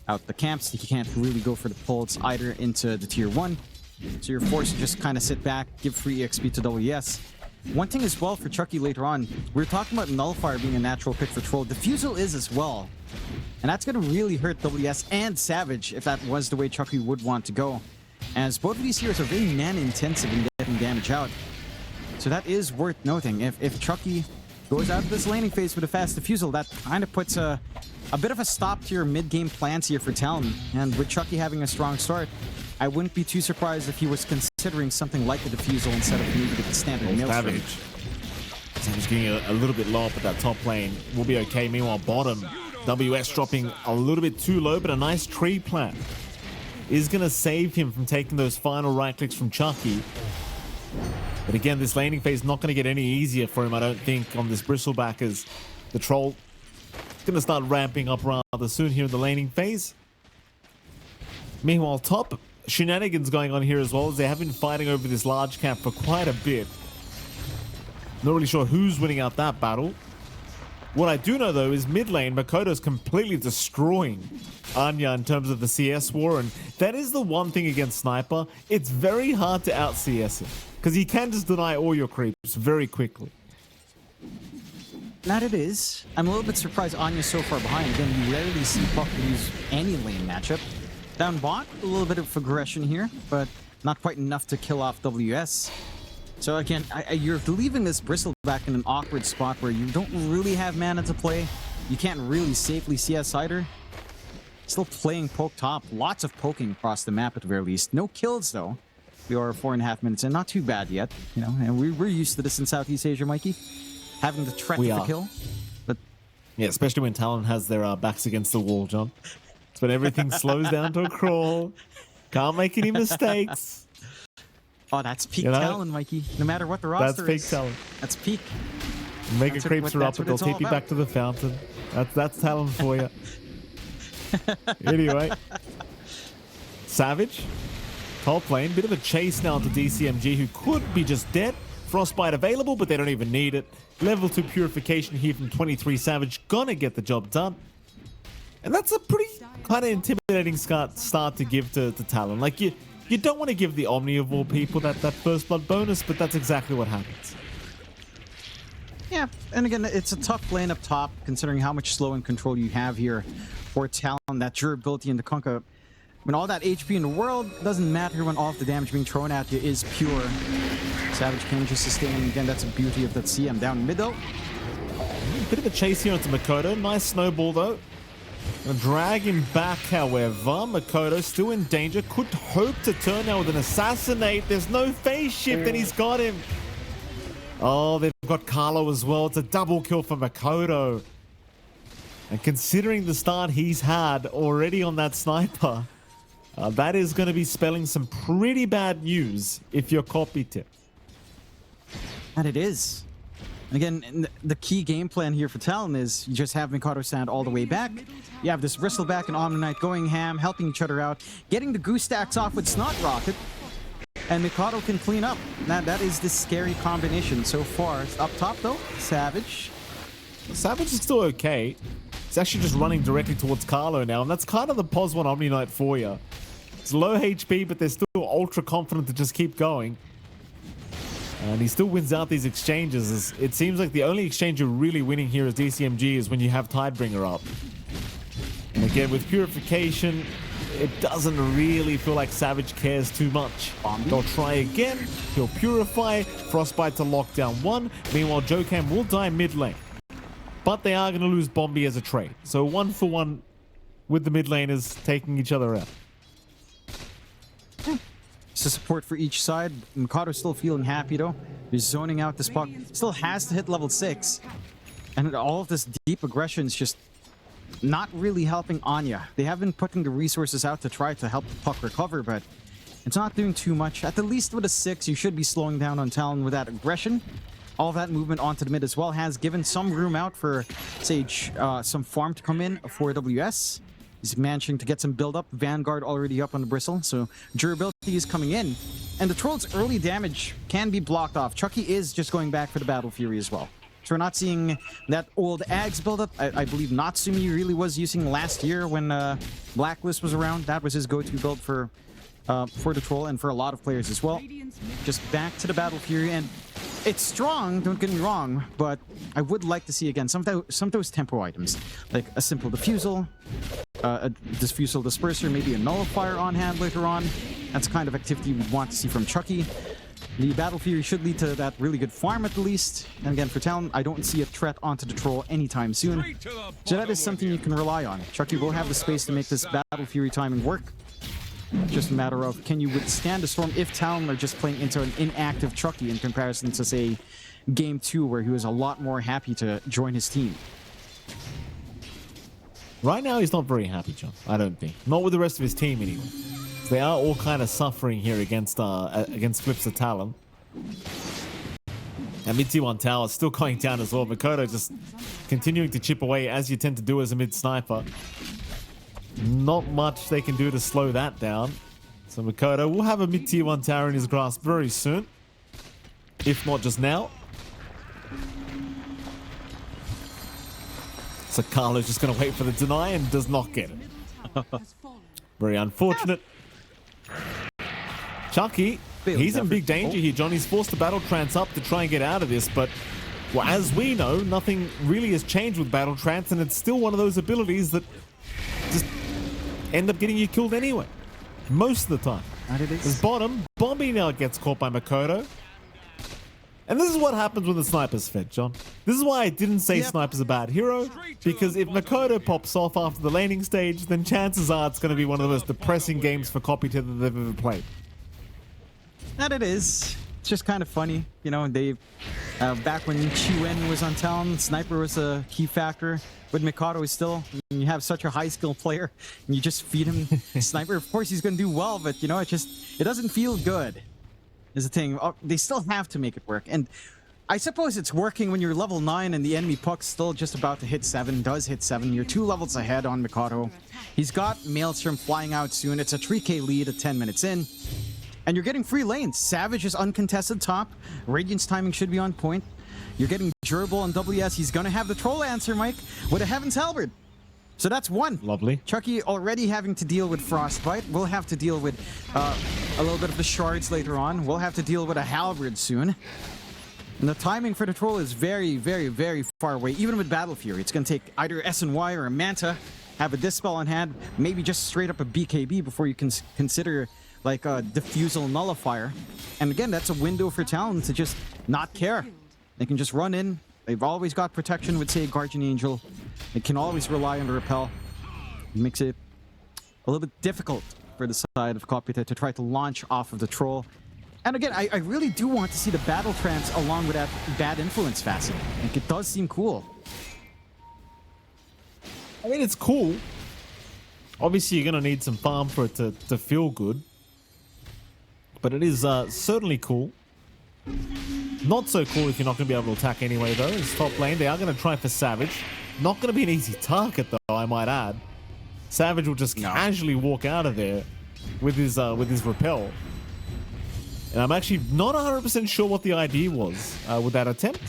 out the camps. He can't really go for the pulse either into the tier 1. So you're forced to just kind of sit back, give free EXP to WS. One thing as well for Chucky later on, we were talking about Nullifier being a natural pick for Troll. Diffusal is as well. And that's going to really hurt WS and Savage if that was the way Chucky would want to go, as both of these heroes are very mana intensive in getting damage out. So that is worth noting. If Chucky goes out of this laning phase with a fast Diffusal, that kind of puts a bit of a stop to your mid-game plans here for Talon. And with Chucky having a strong start, I wouldn't be too surprised if he was considering something like a Diffusal instead of maybe the standard Maelstrom. Savage getting a little bit low up at that top lane. We'll be okay. Meanwhile, bottom, WS dropping a little bit too low, but a nice tree plant is going to save him from taking those final right clicks from Chucky. But again, this laning phase is not going to get any easier for him, I don't think, on this Bristleback, as the troll is going to start ramping up rather soon here in the laning phase. Meanwhile, top shenanigans going on here as well, as they have been fighting over this large cap for quite a bit. Not really sure who's winning out that battle. What I do know, though, is mid lane, Makoto's completely destroying Anya in terms of the CS war, and that is the one thing against Sniper. It's very hard to out-CS him, because he can just deny all your creeps very quickly. That it is. I'm a little bit surprised Anya's so far behind. Again, you rarely see Puck lose any lane matchup. Down bot, a little bit of aggression here, but not quite enough to kill off WS. So again, you're leaving this Bristleback in an awkward spot where you don't really have mana to play. You can't really safely CS either. Still playing poke top. Lots of poking across the map at the very least. No kills though. We are 4.5 minutes in. Not too bad yet. You know, and we're used to this in Southeast Asia, Mikey. Having the threat of the kill. But yeah, especially when Talon has their backs against the wall, John. It's when everything slows down to a crawl. Can't make any mistakes. Oh, that's peak Talon, Mikey. No matter what the roster is. That's peak Talon. That's peak. Mega creeps are up, but they'll take you back to the fountain. That's Talon for you. Anyway. Savage. Top lane. Bit of a chase now to DCMG, who could be just dead. Frostbite available, but they don't even need it. Level 2 purification here from 23 Savage. Gonna get the job done. And that's a pretty kind of intimidating start to give to Talon. Like, you don't want to give the Omni of all people that first blood bonus, but that's exactly what happens. Yeah, and again, it's a tough lane up top, considering how much slow and control you have here for Talon. That durability in the Kunkka. When all that HP in the world doesn't matter when all of the damage being thrown at you is pure. Savage can just sustain. Again, that's the beauty of that CM. Down mid though. Bit of a chase here onto Makoto. Nice snowball though. Gonna drag him back, however. Makoto still in danger. Could hope to turn now with an assassinate. There's no phase shift and he's got him. Oh, they've got Carlo as well. It's a double kill for Makoto. And considering the start he's had already on that sniper, that is going to be spelling some pretty bad news if you're Kopite. And it is. And again, the key game plan here for Talon is you just have Mikado stand all the way back. You have this Bristleback and Omni Knight going ham, helping each other out, getting the goose stacks off with Snot Rocket, and Mikado can clean up. That is the scary combination so far. Up top though, Savage. Savage is still okay. He's actually just running directly towards Carlo now, and that's kind of the Pos 1 Omni Knight for you. It's low HP, but they're still ultra confident to just keep going. And he still wins out these exchanges. It seems like the only exchange you're really winning here as DCMG is when you have Tidebringer up. And again, with Purification, it doesn't really feel like Savage cares too much. They'll try again. He'll Purify. Frostbite to lock down one. Meanwhile, Jokam will die mid lane. But they are going to lose Bombi as a trade. So 1-for-1 with the mid laners taking each other out. It's a support for each side. Mikado's still feeling happy though. He's zoning out this puck. Still has to hit level 6. And all of this deep aggression is just not really helping Anya. They have been putting the resources out to try to help the puck recover, but it's not doing too much. At the least with a 6, you should be slowing down on Talon with that aggression. All that movement onto the mid as well has given some room out for Sage, some farm to come in for WS. He's managing to get some build up. Vanguard already up on the bristle, so durability is coming in. And the Troll's early damage can be blocked off. Chucky is just going back for the Battle Fury as well. So we're not seeing that old Ags build up. I believe Natsumi really was using last year when Blacklist was around. That was his go-to build for the Troll and for a lot of players as well. Just back to the Battle Fury, and it's strong, don't get me wrong, but I would like to see again some of those tempo items, like a simple diffusal, a diffusal disperser, maybe a nullifier on hand later on. That's the kind of activity we want to see from Chucky. The Battle Fury should lead to that really good farm at the least. And again, for Talon, I don't see a threat onto the Troll anytime soon. So that is something you can rely on. Chucky will have the space to make this Battle Fury timing work. Just a matter of, can you withstand the storm if Talon are just playing into an inactive Chucky in comparison to, say, Game 2, where he was a lot more happy to join his team. Right now, he's not very happy, John. I don't think. Not with the rest of his team, anyway. They are all kind of suffering here against Flipster Talon. And mid T1 tower still going down as well. Makoto just continuing to chip away as you tend to do as a mid sniper. Not much they can do to slow that down. So Makoto will have a mid tier 1 tower in his grasp very soon. If not just now. So Carlo's just going to wait for the deny and does not get it. Very unfortunate. Chucky, he's in big danger here, John. He's forced to battle trance up to try and get out of this, but well, as we know, nothing really has changed with battle trance, and it's still one of those abilities that just end up getting you killed anyway. Most of the time. This bottom, Bombi now gets caught by Makoto. And this is what happens when the sniper's fed, John. This is why I didn't say Sniper's a bad hero, because if Makoto pops off after the laning stage, then chances are it's going to be one of the most depressing games for Kopite that they've ever played. And it is. It's just kind of funny. You know, they back when Chiwen was on Talon, Sniper was a key factor. But Mikado is still, you have such a high skill player, and you just feed him Sniper. Of course, he's going to do well, but you know, it doesn't feel good. Is the thing. They still have to make it work. And I suppose it's working when you're level 9 and the enemy puck's still just about to hit 7, does hit 7. You're 2 levels ahead on Mikado. He's got Maelstrom flying out soon. It's a 3k lead at 10 minutes in. And you're getting free lanes. Savage is uncontested top. Radiant's timing should be on point. You're getting Gerbil on WS. He's going to have the troll answer, Mike, with a Heaven's Halberd. So that's one. Lovely. Chucky already having to deal with Frostbite. We'll have to deal with a little bit of the shards later on. We'll have to deal with a Halberd soon. And the timing for the troll is very, very, very far away. Even with Battle Fury, it's going to take either SNY or a Manta. Have a Dispel on hand. Maybe just straight up a BKB before you can consider like a Diffusal Nullifier. And again, that's a window for Talon to just not care. They can just run in. They've always got protection with, say, Guardian Angel. They can always rely on the Repel. It makes it a little bit difficult for the side of Kopite to try to launch off of the troll. And again, I really do want to see the Battle Trance along with that Bad Influence facet. Like, it does seem cool. I mean, it's cool. Obviously, you're going to need some farm for it to feel good. But it is certainly cool. Not so cool if you're not going to be able to attack anyway, though. It's top lane. They are going to try for Savage. Not going to be an easy target, though, I might add. Savage will just casually walk out of there with his Repel. And I'm actually not 100% sure what the idea was with that attempt.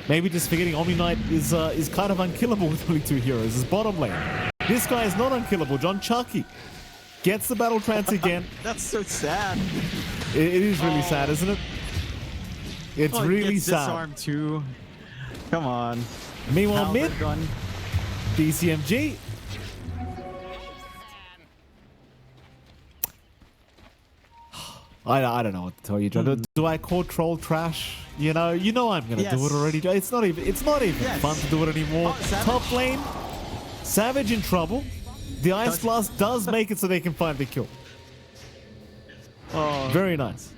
Maybe just forgetting Omni Knight is kind of unkillable with only 2 heroes. His bottom lane. This guy is not unkillable. John Chucky gets the Battle Trance again. That's so sad. It is really sad, isn't it? It's really sad. Disarmed too. Come on. Meanwhile, mid, DCMG. I don't know what to tell you, John. Do I call troll trash? You know I'm gonna do it already. It's not even fun to do it anymore. Top lane, Savage in trouble. The Ice Blast does make it so they can find the kill. Oh. Very nice.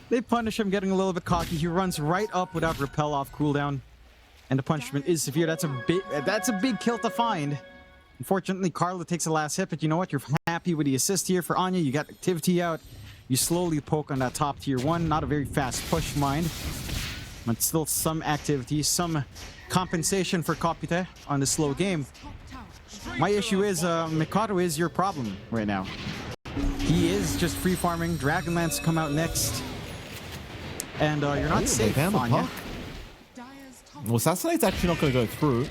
They punish him getting a little bit cocky. He runs right up without Repel off cooldown. And the punishment is severe. That's a big kill to find. Unfortunately, Carla takes the last hit, but you know what? You're happy with the assist here for Anya. You got activity out. You slowly poke on that top tier 1. Not a very fast push, mind. But still some activity, some compensation for Kopite on the slow game. My issue is Mikado is your problem right now. He is just free farming. Dragonlance come out next. And you're not safe, Anya. Well, Assassinate's actually not going to go through.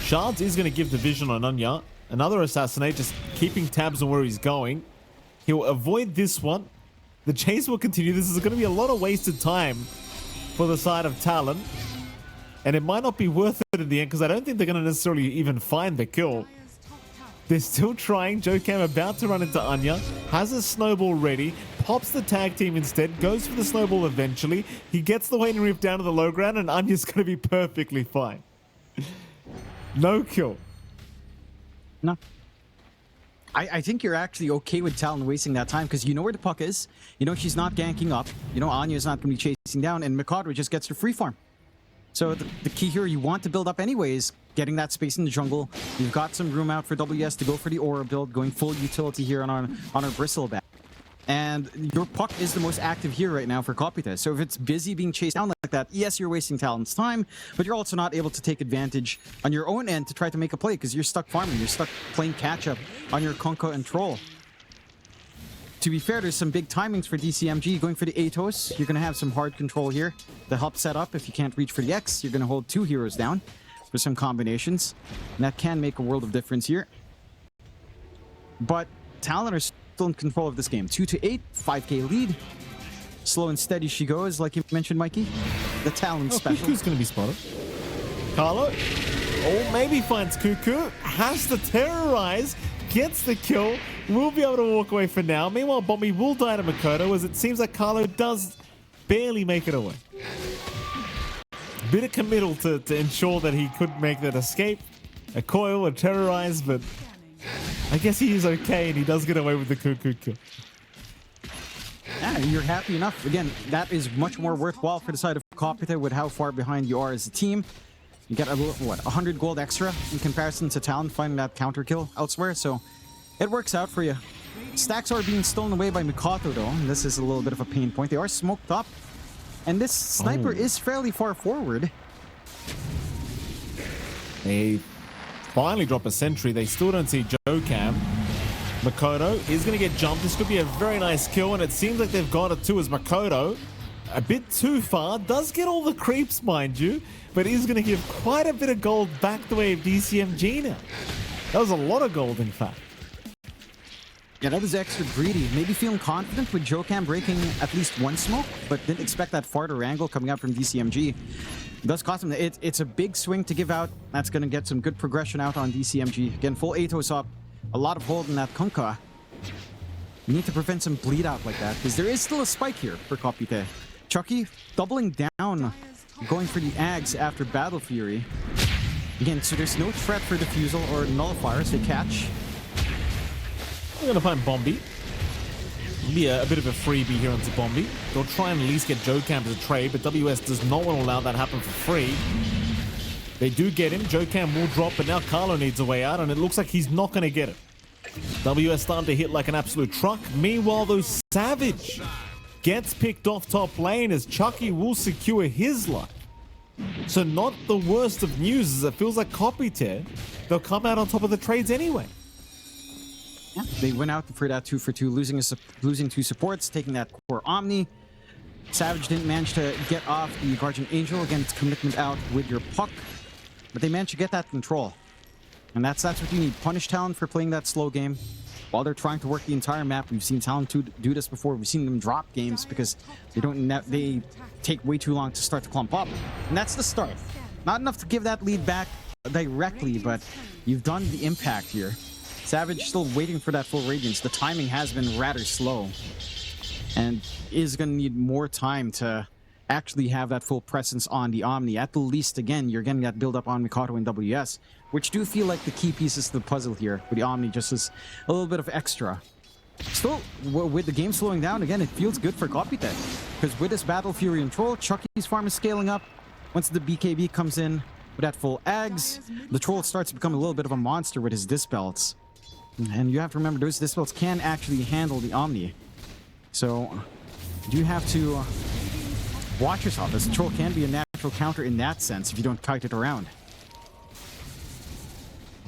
Shards is going to give the vision on Anya. Another Assassinate, just keeping tabs on where he's going. He'll avoid this one. The chase will continue. This is going to be a lot of wasted time for the side of Talon. And it might not be worth it in the end, because I don't think they're going to necessarily even find the kill. They're still trying. Joe Cam about to run into Anya. Has a snowball ready. Pops the tag team instead. Goes for the snowball eventually. He gets the Waning Reef down to the low ground, and Anya's going to be perfectly fine. No kill. No. I think you're actually okay with Talon wasting that time, because you know where the puck is. You know she's not ganking up. You know Anya's not going to be chasing down, and Mikado just gets to free farm. So the key here, you want to build up anyways, getting that space in the jungle. You've got some room out for WS to go for the aura build, going full utility here on our bristleback. And your puck is the most active here right now for Kopite. So if it's busy being chased down like that, yes, you're wasting Talon's time, but you're also not able to take advantage on your own end to try to make a play because you're stuck farming. You're stuck playing catch-up on your Kunkka and Troll. To be fair, there's some big timings for DCMG. Going for the Atos, you're going to have some hard control here to help set up. If you can't reach for the X, you're going to hold 2 heroes down for some combinations. And that can make a world of difference here. But Talon are still in control of this game. 2-8, 5k lead. Slow and steady she goes, like you mentioned, Mikey. The Talon special. Cuckoo's going to be spotted. Carlo, maybe finds Cuckoo. Has to terrorize. Gets the kill. Will be able to walk away for now. Meanwhile, Bombi will die to Makoto, as it seems like Carlo does barely make it away. Bit of committal to ensure that he could make that escape. A coil, a terrorize, but I guess he is okay and he does get away with the Cuckoo kill. Yeah, you're happy enough. Again, that is much more worthwhile for the side of Kopite with how far behind you are as a team. You get a little, 100 gold extra in comparison to Talon finding that counter kill elsewhere, so it works out for you. Stacks are being stolen away by Mikoto though, and this is a little bit of a pain point. They are smoked up, and this sniper is fairly far forward. They finally drop a sentry. They still don't see Jokam. Makoto is going to get jumped. This could be a very nice kill, and it seems like they've got it too as Makoto. A bit too far. Does get all the creeps, mind you, but is going to give quite a bit of gold back the way of DCMG now. That was a lot of gold, in fact. Yeah, that was extra greedy. Maybe feeling confident with Jokam breaking at least one smoke, but didn't expect that farther angle coming out from DCMG. It does cost him. It's a big swing to give out. That's going to get some good progression out on DCMG. Again, full Atos up. A lot of hold in that Kunkka. You need to prevent some bleed out like that, because there is still a spike here for Kopite. Chucky doubling down, going for the Ags after Battle Fury. Again, so there's no threat for Diffusal or Nullifiers. They catch. We're going to find Bombi. Be a bit of a freebie here onto Bombi. They'll try and at least get Jokam to trade, but WS does not want to allow that happen for free. They do get him. Jokam will drop, but now Carlo needs a way out, and it looks like he's not going to get it. WS starting to hit like an absolute truck. Meanwhile, though, Savage gets picked off top lane as Chucky will secure his life. So not the worst of news, as it feels like Kopite, they'll come out on top of the trades anyway. Yeah, they went out for that 2-for-2, losing 2 supports, taking that core Omni. Savage didn't manage to get off the Guardian Angel. Again, it's commitment out with your puck. But they managed to get that control. And that's what you need. Punish Talon for playing that slow game while they're trying to work the entire map. We've seen Talon do this before. We've seen them drop games because they take way too long to start to clump up. And that's the start. Not enough to give that lead back directly, but you've done the impact here. Savage still waiting for that full Radiance. The timing has been rather slow and is going to need more time to actually have that full presence on the Omni. At the least, again, you're getting that build up on Mikoto and WS, which do feel like the key pieces to the puzzle here, with the Omni just as a little bit of extra. Still, with the game slowing down, again, it feels good for Kopite, because with this Battle Fury and Troll, Chucky's farm is scaling up. Once the BKB comes in with that full Ags, the Troll starts to become a little bit of a monster with his Dispels. And you have to remember, those Dispels can actually handle the Omni. So, you have to watch yourself, as the Troll can be a natural counter in that sense if you don't kite it around.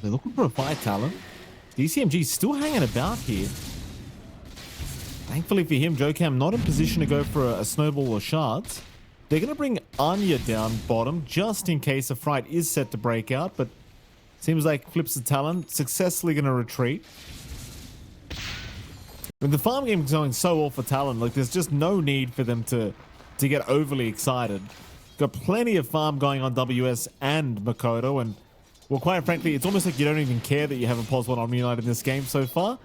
They're looking for a fight, Talon. DCMG still hanging about here. Thankfully for him, Jokam not in position to go for a snowball or shards. They're going to bring Anya down bottom just in case a fight is set to break out, but seems like Flipster Talon successfully going to retreat. When the farm game is going so well for Talon, like there's just no need for them to get overly excited. Got plenty of farm going on WS and Makoto, and well, quite frankly, it's almost like you don't even care that you have a +1 Omni Knight in this game so far.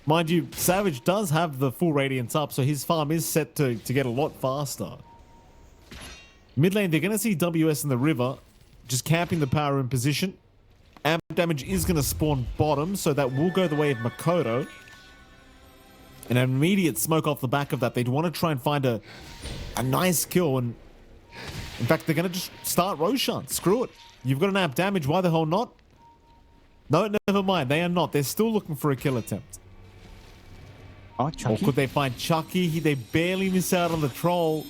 Mind you, Savage does have the full Radiance up, so his farm is set to get a lot faster. Mid lane, they're going to see WS in the river, just camping the power in position. Amp damage is going to spawn bottom, so that will go the way of Makoto. An immediate smoke off the back of that. They'd want to try and find a nice kill, and In fact, they're going to just start Roshan. Screw it. You've got an app damage. Why the hell not? No, never mind. They are not. They're still looking for a kill attempt. Oh, Chucky. Or could they find Chucky? They barely miss out on the troll.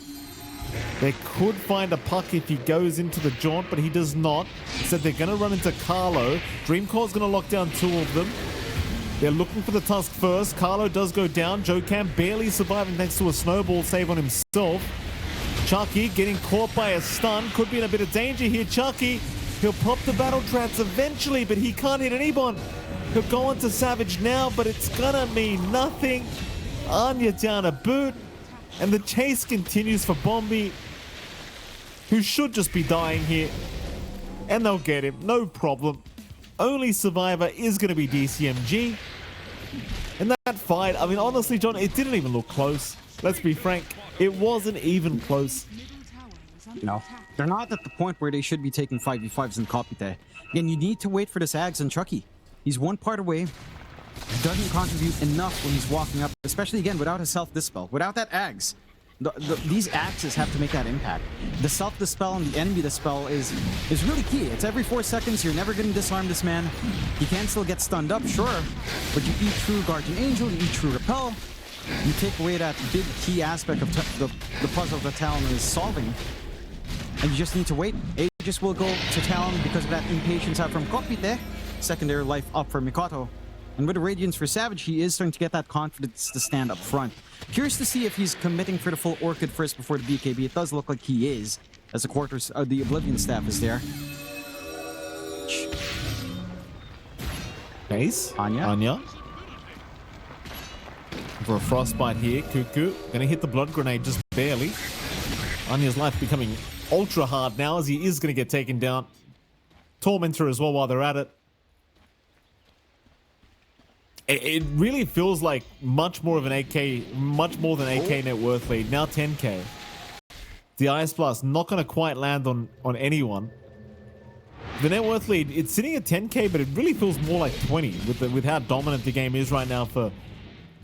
They could find a puck if he goes into the jaunt, but he does not. Instead, they're going to run into Carlo. Dreamcore's going to lock down two of them. They're looking for the Tusk first. Carlo does go down. Joe Cam barely surviving thanks to a snowball save on himself. Chucky getting caught by a stun. Could be in a bit of danger here. Chucky, he'll pop the battle trance eventually, but he can't hit anyone. He'll go on to Savage now, but it's going to mean nothing. Anya down a boot. And the chase continues for Bombi, who should just be dying here. And they'll get him, no problem. Only survivor is going to be DCMG. And that fight, I mean, honestly, John, it didn't even look close. Let's be frank. It wasn't even close. No, they're not at the point where they should be taking 5v5s in Kopite. Again, you need to wait for this Ags and Chucky. He's one part away. He doesn't contribute enough when he's walking up, especially again without his self-dispel. Without that Ags, these axes have to make that impact. The self-dispel and the enemy dispel is really key. It's every 4 seconds. You're never going to disarm this man. He can still get stunned up, sure, but you eat through Guardian Angel, you eat through Repel. You take away that big key aspect of the puzzle that Talon is solving, and you just need to wait. Aegis will go to Talon because of that impatience out from Kopite. Secondary life up for Mikoto. And with the Radiance for Savage, he is starting to get that confidence to stand up front. Curious to see if he's committing for the full Orchid first before the BKB. It does look like he is, as the Oblivion staff is there. Ace. Anya. For a frostbite here. Cuckoo gonna hit the blood grenade just barely. Anya's life becoming ultra hard now as he is gonna get taken down. Tormentor as well while they're at it. It really feels like much more of an AK, much more than AK net worth lead. Now 10k. The Ice Blast not going to quite land on anyone. The net worth lead, it's sitting at 10k, but it really feels more like 20 with how dominant the game is right now for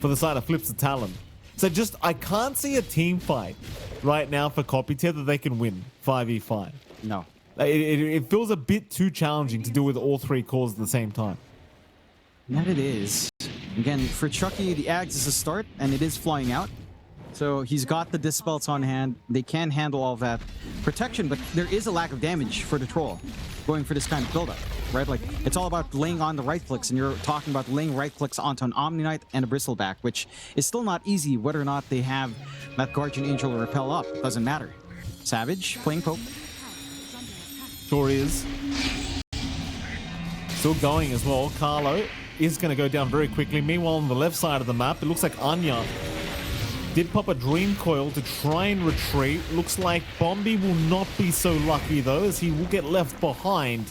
the side of Flipster Talon. So I can't see a team fight right now for Kopite that they can win 5v5. No. It feels a bit too challenging to do with all three cores at the same time. That it is. Again, for Chucky, the Ags is a start, and it is flying out. So he's got the Dispels on hand. They can handle all that protection, but there is a lack of damage for the Troll going for this kind of buildup, right? Like, it's all about laying on the right clicks, and you're talking about laying right clicks onto an Omni Knight and a Bristleback, which is still not easy whether or not they have that Guardian Angel or Repel up. Doesn't matter. Savage, playing Pope. Sure is. Still going as well. Carlo is going to go down very quickly. Meanwhile, on the left side of the map, it looks like Anya did pop a Dream Coil to try and retreat. Looks like Bombi will not be so lucky, though, as he will get left behind.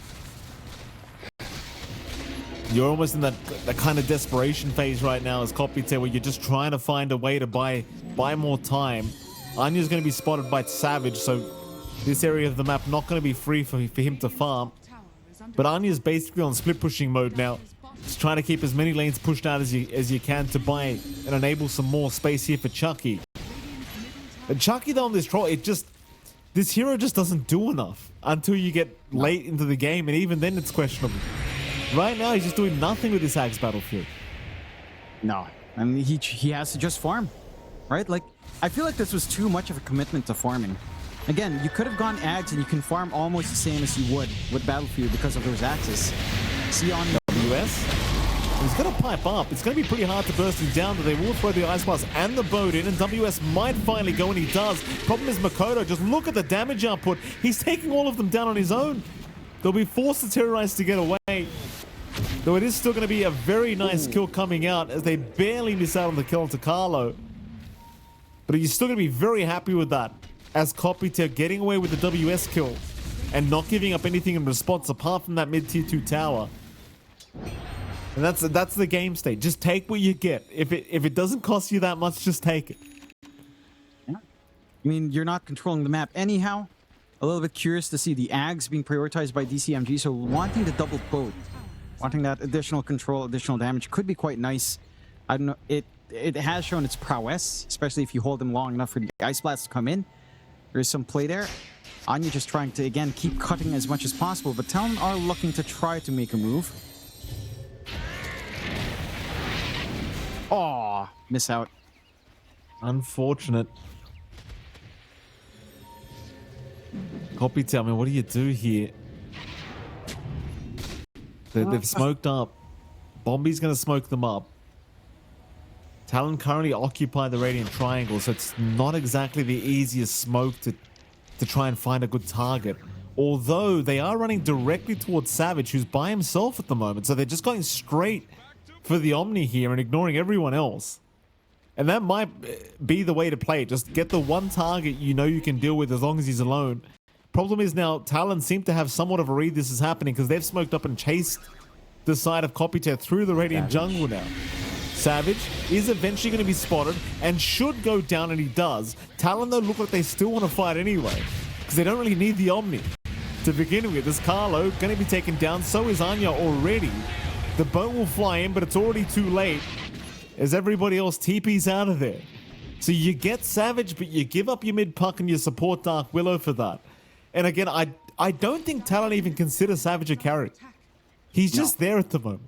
You're almost in that kind of desperation phase right now as Kopite, where you're just trying to find a way to buy more time. Anya's going to be spotted by Savage, so this area of the map not going to be free for him to farm. But Anya's basically on split pushing mode now. Just trying to keep as many lanes pushed out as you can to buy and enable some more space here for Chucky. And Chucky, though, on this troll, this hero just doesn't do enough until you get late into the game, and even then it's questionable. Right now, he's just doing nothing with this Axe Battlefield. No, I mean, he has to just farm, right? Like, I feel like this was too much of a commitment to farming. Again, you could have gone Ags and you can farm almost the same as you would with Battlefield because of those axes. See on WS. He's going to pipe up. It's going to be pretty hard to burst him down, but they will throw the Ice Blast and the boat in, and WS might finally go, and he does. Problem is Makoto, just look at the damage output. He's taking all of them down on his own. They'll be forced to terrorize to get away. Though it is still going to be a very nice kill coming out as they barely miss out on the kill onto Carlo. But you're still going to be very happy with that, as Kopite getting away with the WS kill and not giving up anything in response apart from that mid-tier 2 tower. And that's the game state. Just take what you get. If it doesn't cost you that much, just take it. Yeah. I mean, you're not controlling the map anyhow. A little bit curious to see the Ags being prioritized by DCMG, so wanting the double boat, wanting that additional control, additional damage could be quite nice. I don't know. It has shown its prowess, especially if you hold them long enough for the Ice Blast to come in. There is some play there. Anya just trying to, again, keep cutting as much as possible, but Talon are looking to try to make a move. Aw, miss out. Unfortunate. Kopite, I mean, what do you do here? They've smoked up. Bombi's going to smoke them up. Talon currently occupy the Radiant Triangle, so it's not exactly the easiest smoke to try and find a good target. Although they are running directly towards Savage, who's by himself at the moment. So they're just going straight for the Omni here and ignoring everyone else. And that might be the way to play it. Just get the one target you know you can deal with as long as he's alone. Problem is now, Talon seem to have somewhat of a read this is happening because they've smoked up and chased the side of Kopite through the Radiant Jungle now. Savage is eventually going to be spotted and should go down, and he does. Talon, though, look like they still want to fight anyway because they don't really need the Omni to begin with. This Carlo going to be taken down. So is Anya already. The boat will fly in, but it's already too late as everybody else TP's out of there. So you get Savage, but you give up your mid puck and you support Dark Willow for that. And again, I don't think Talon even considers Savage a carry. He's just there at the moment.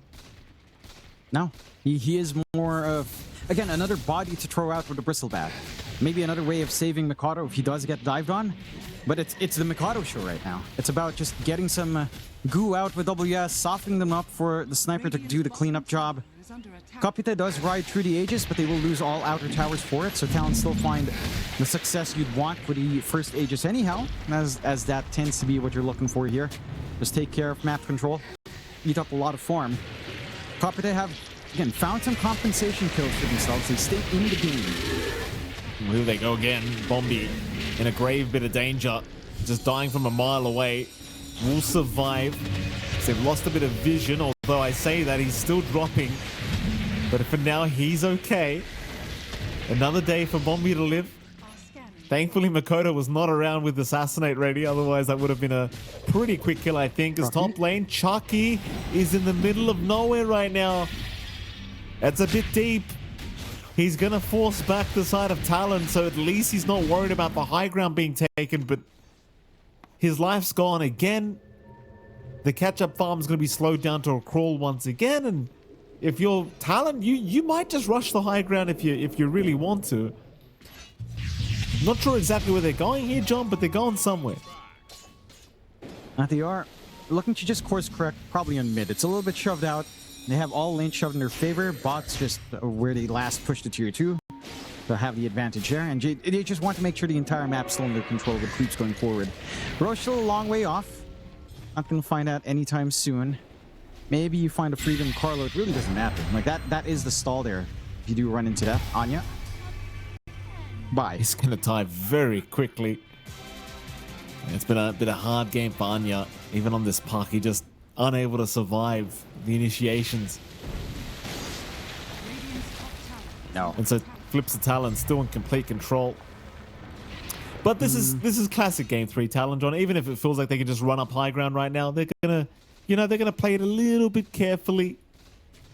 No, he is more of, again, another body to throw out with a bristle bat. Maybe another way of saving Mikado if he does get dived on. But it's the Mikado show right now. It's about just getting some goo out with WS, softening them up for the sniper to do the cleanup job. Kopite does ride through the Aegis, but they will lose all outer towers for it, so Talon still find the success you'd want for the first Aegis anyhow, as that tends to be what you're looking for here. Just take care of map control, eat up a lot of farm. Kopite have, again, found some compensation kills for themselves. They stay in the game. Here they go again. Bombi in a grave bit of danger, just dying from a mile away. Will survive. They've lost a bit of vision, although I say that he's still dropping. But for now, he's okay. Another day for Bombi to live. Thankfully, Makoto was not around with Assassinate ready. Otherwise, that would have been a pretty quick kill, I think. As top lane, Chucky is in the middle of nowhere right now. That's a bit deep. He's going to force back the side of Talon, so at least he's not worried about the high ground being taken. But his life's gone again. The catch-up farm is going to be slowed down to a crawl once again. And if you're Talon, you might just rush the high ground if you really want to. Not sure exactly where they're going here, John, but they're going somewhere. They are looking to just course correct, probably on mid. It's a little bit shoved out. They have all lanes shoved in their favor. Bots just where they last pushed to tier 2 to have the advantage there. And they just want to make sure the entire map's still under control with creeps going forward. Roche still a long way off. Not going to find out anytime soon. Maybe you find a freedom Carlo. It really doesn't matter. Like that is the stall there. If you do run into that. Anya. Bye. He's going to die very quickly. It's been a bit of hard game for Anya. Even on this park, he just unable to survive the initiations. No. And so Flipster Talon still in complete control. But this is classic game 3 Talon, John. Even if it feels like they can just run up high ground right now, they're gonna play it a little bit carefully.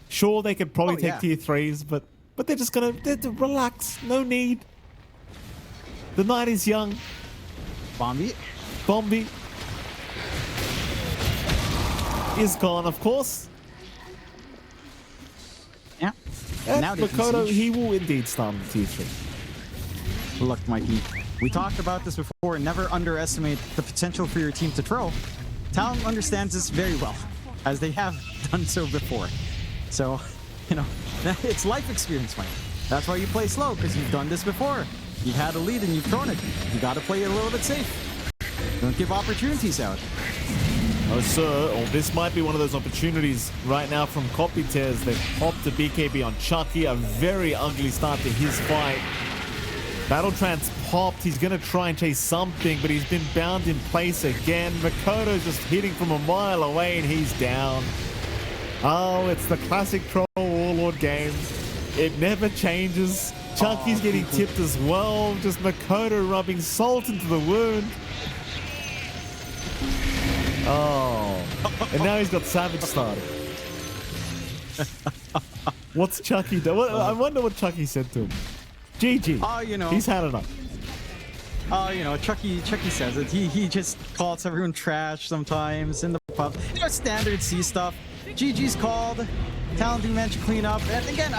Sure, they could probably take tier 3s, but they're just gonna relax. No need. The night is young. Bombi is gone, of course. Yeah. And now Makoto, he will indeed start on tier 3. Look, Mikey, we talked about this before. Never underestimate the potential for your team to throw. Talon understands this very well, as they have done so before. So, it's life experience, Mike. That's why you play slow, because you've done this before. You've had a lead and you've thrown it. You got to play it a little bit safe. Don't give opportunities out. Oh, sir. Oh, this might be one of those opportunities right now from Kopite as they've popped a BKB on Chucky. A very ugly start to his fight. Battle Trance popped. He's going to try and chase something, but he's been bound in place again. Makoto's just hitting from a mile away, and he's down. Oh, it's the classic Troll Warlord game. It never changes. Chucky's getting tipped as well. Just Makoto rubbing salt into the wound. Oh. And now he's got Savage started. What's Chucky doing? I wonder what Chucky said to him. GG. Oh, He's had enough. You know, Chucky says it. He just calls everyone trash sometimes in the pub. You know, standard C stuff. GG's called. Talon do manage to clean up. And again,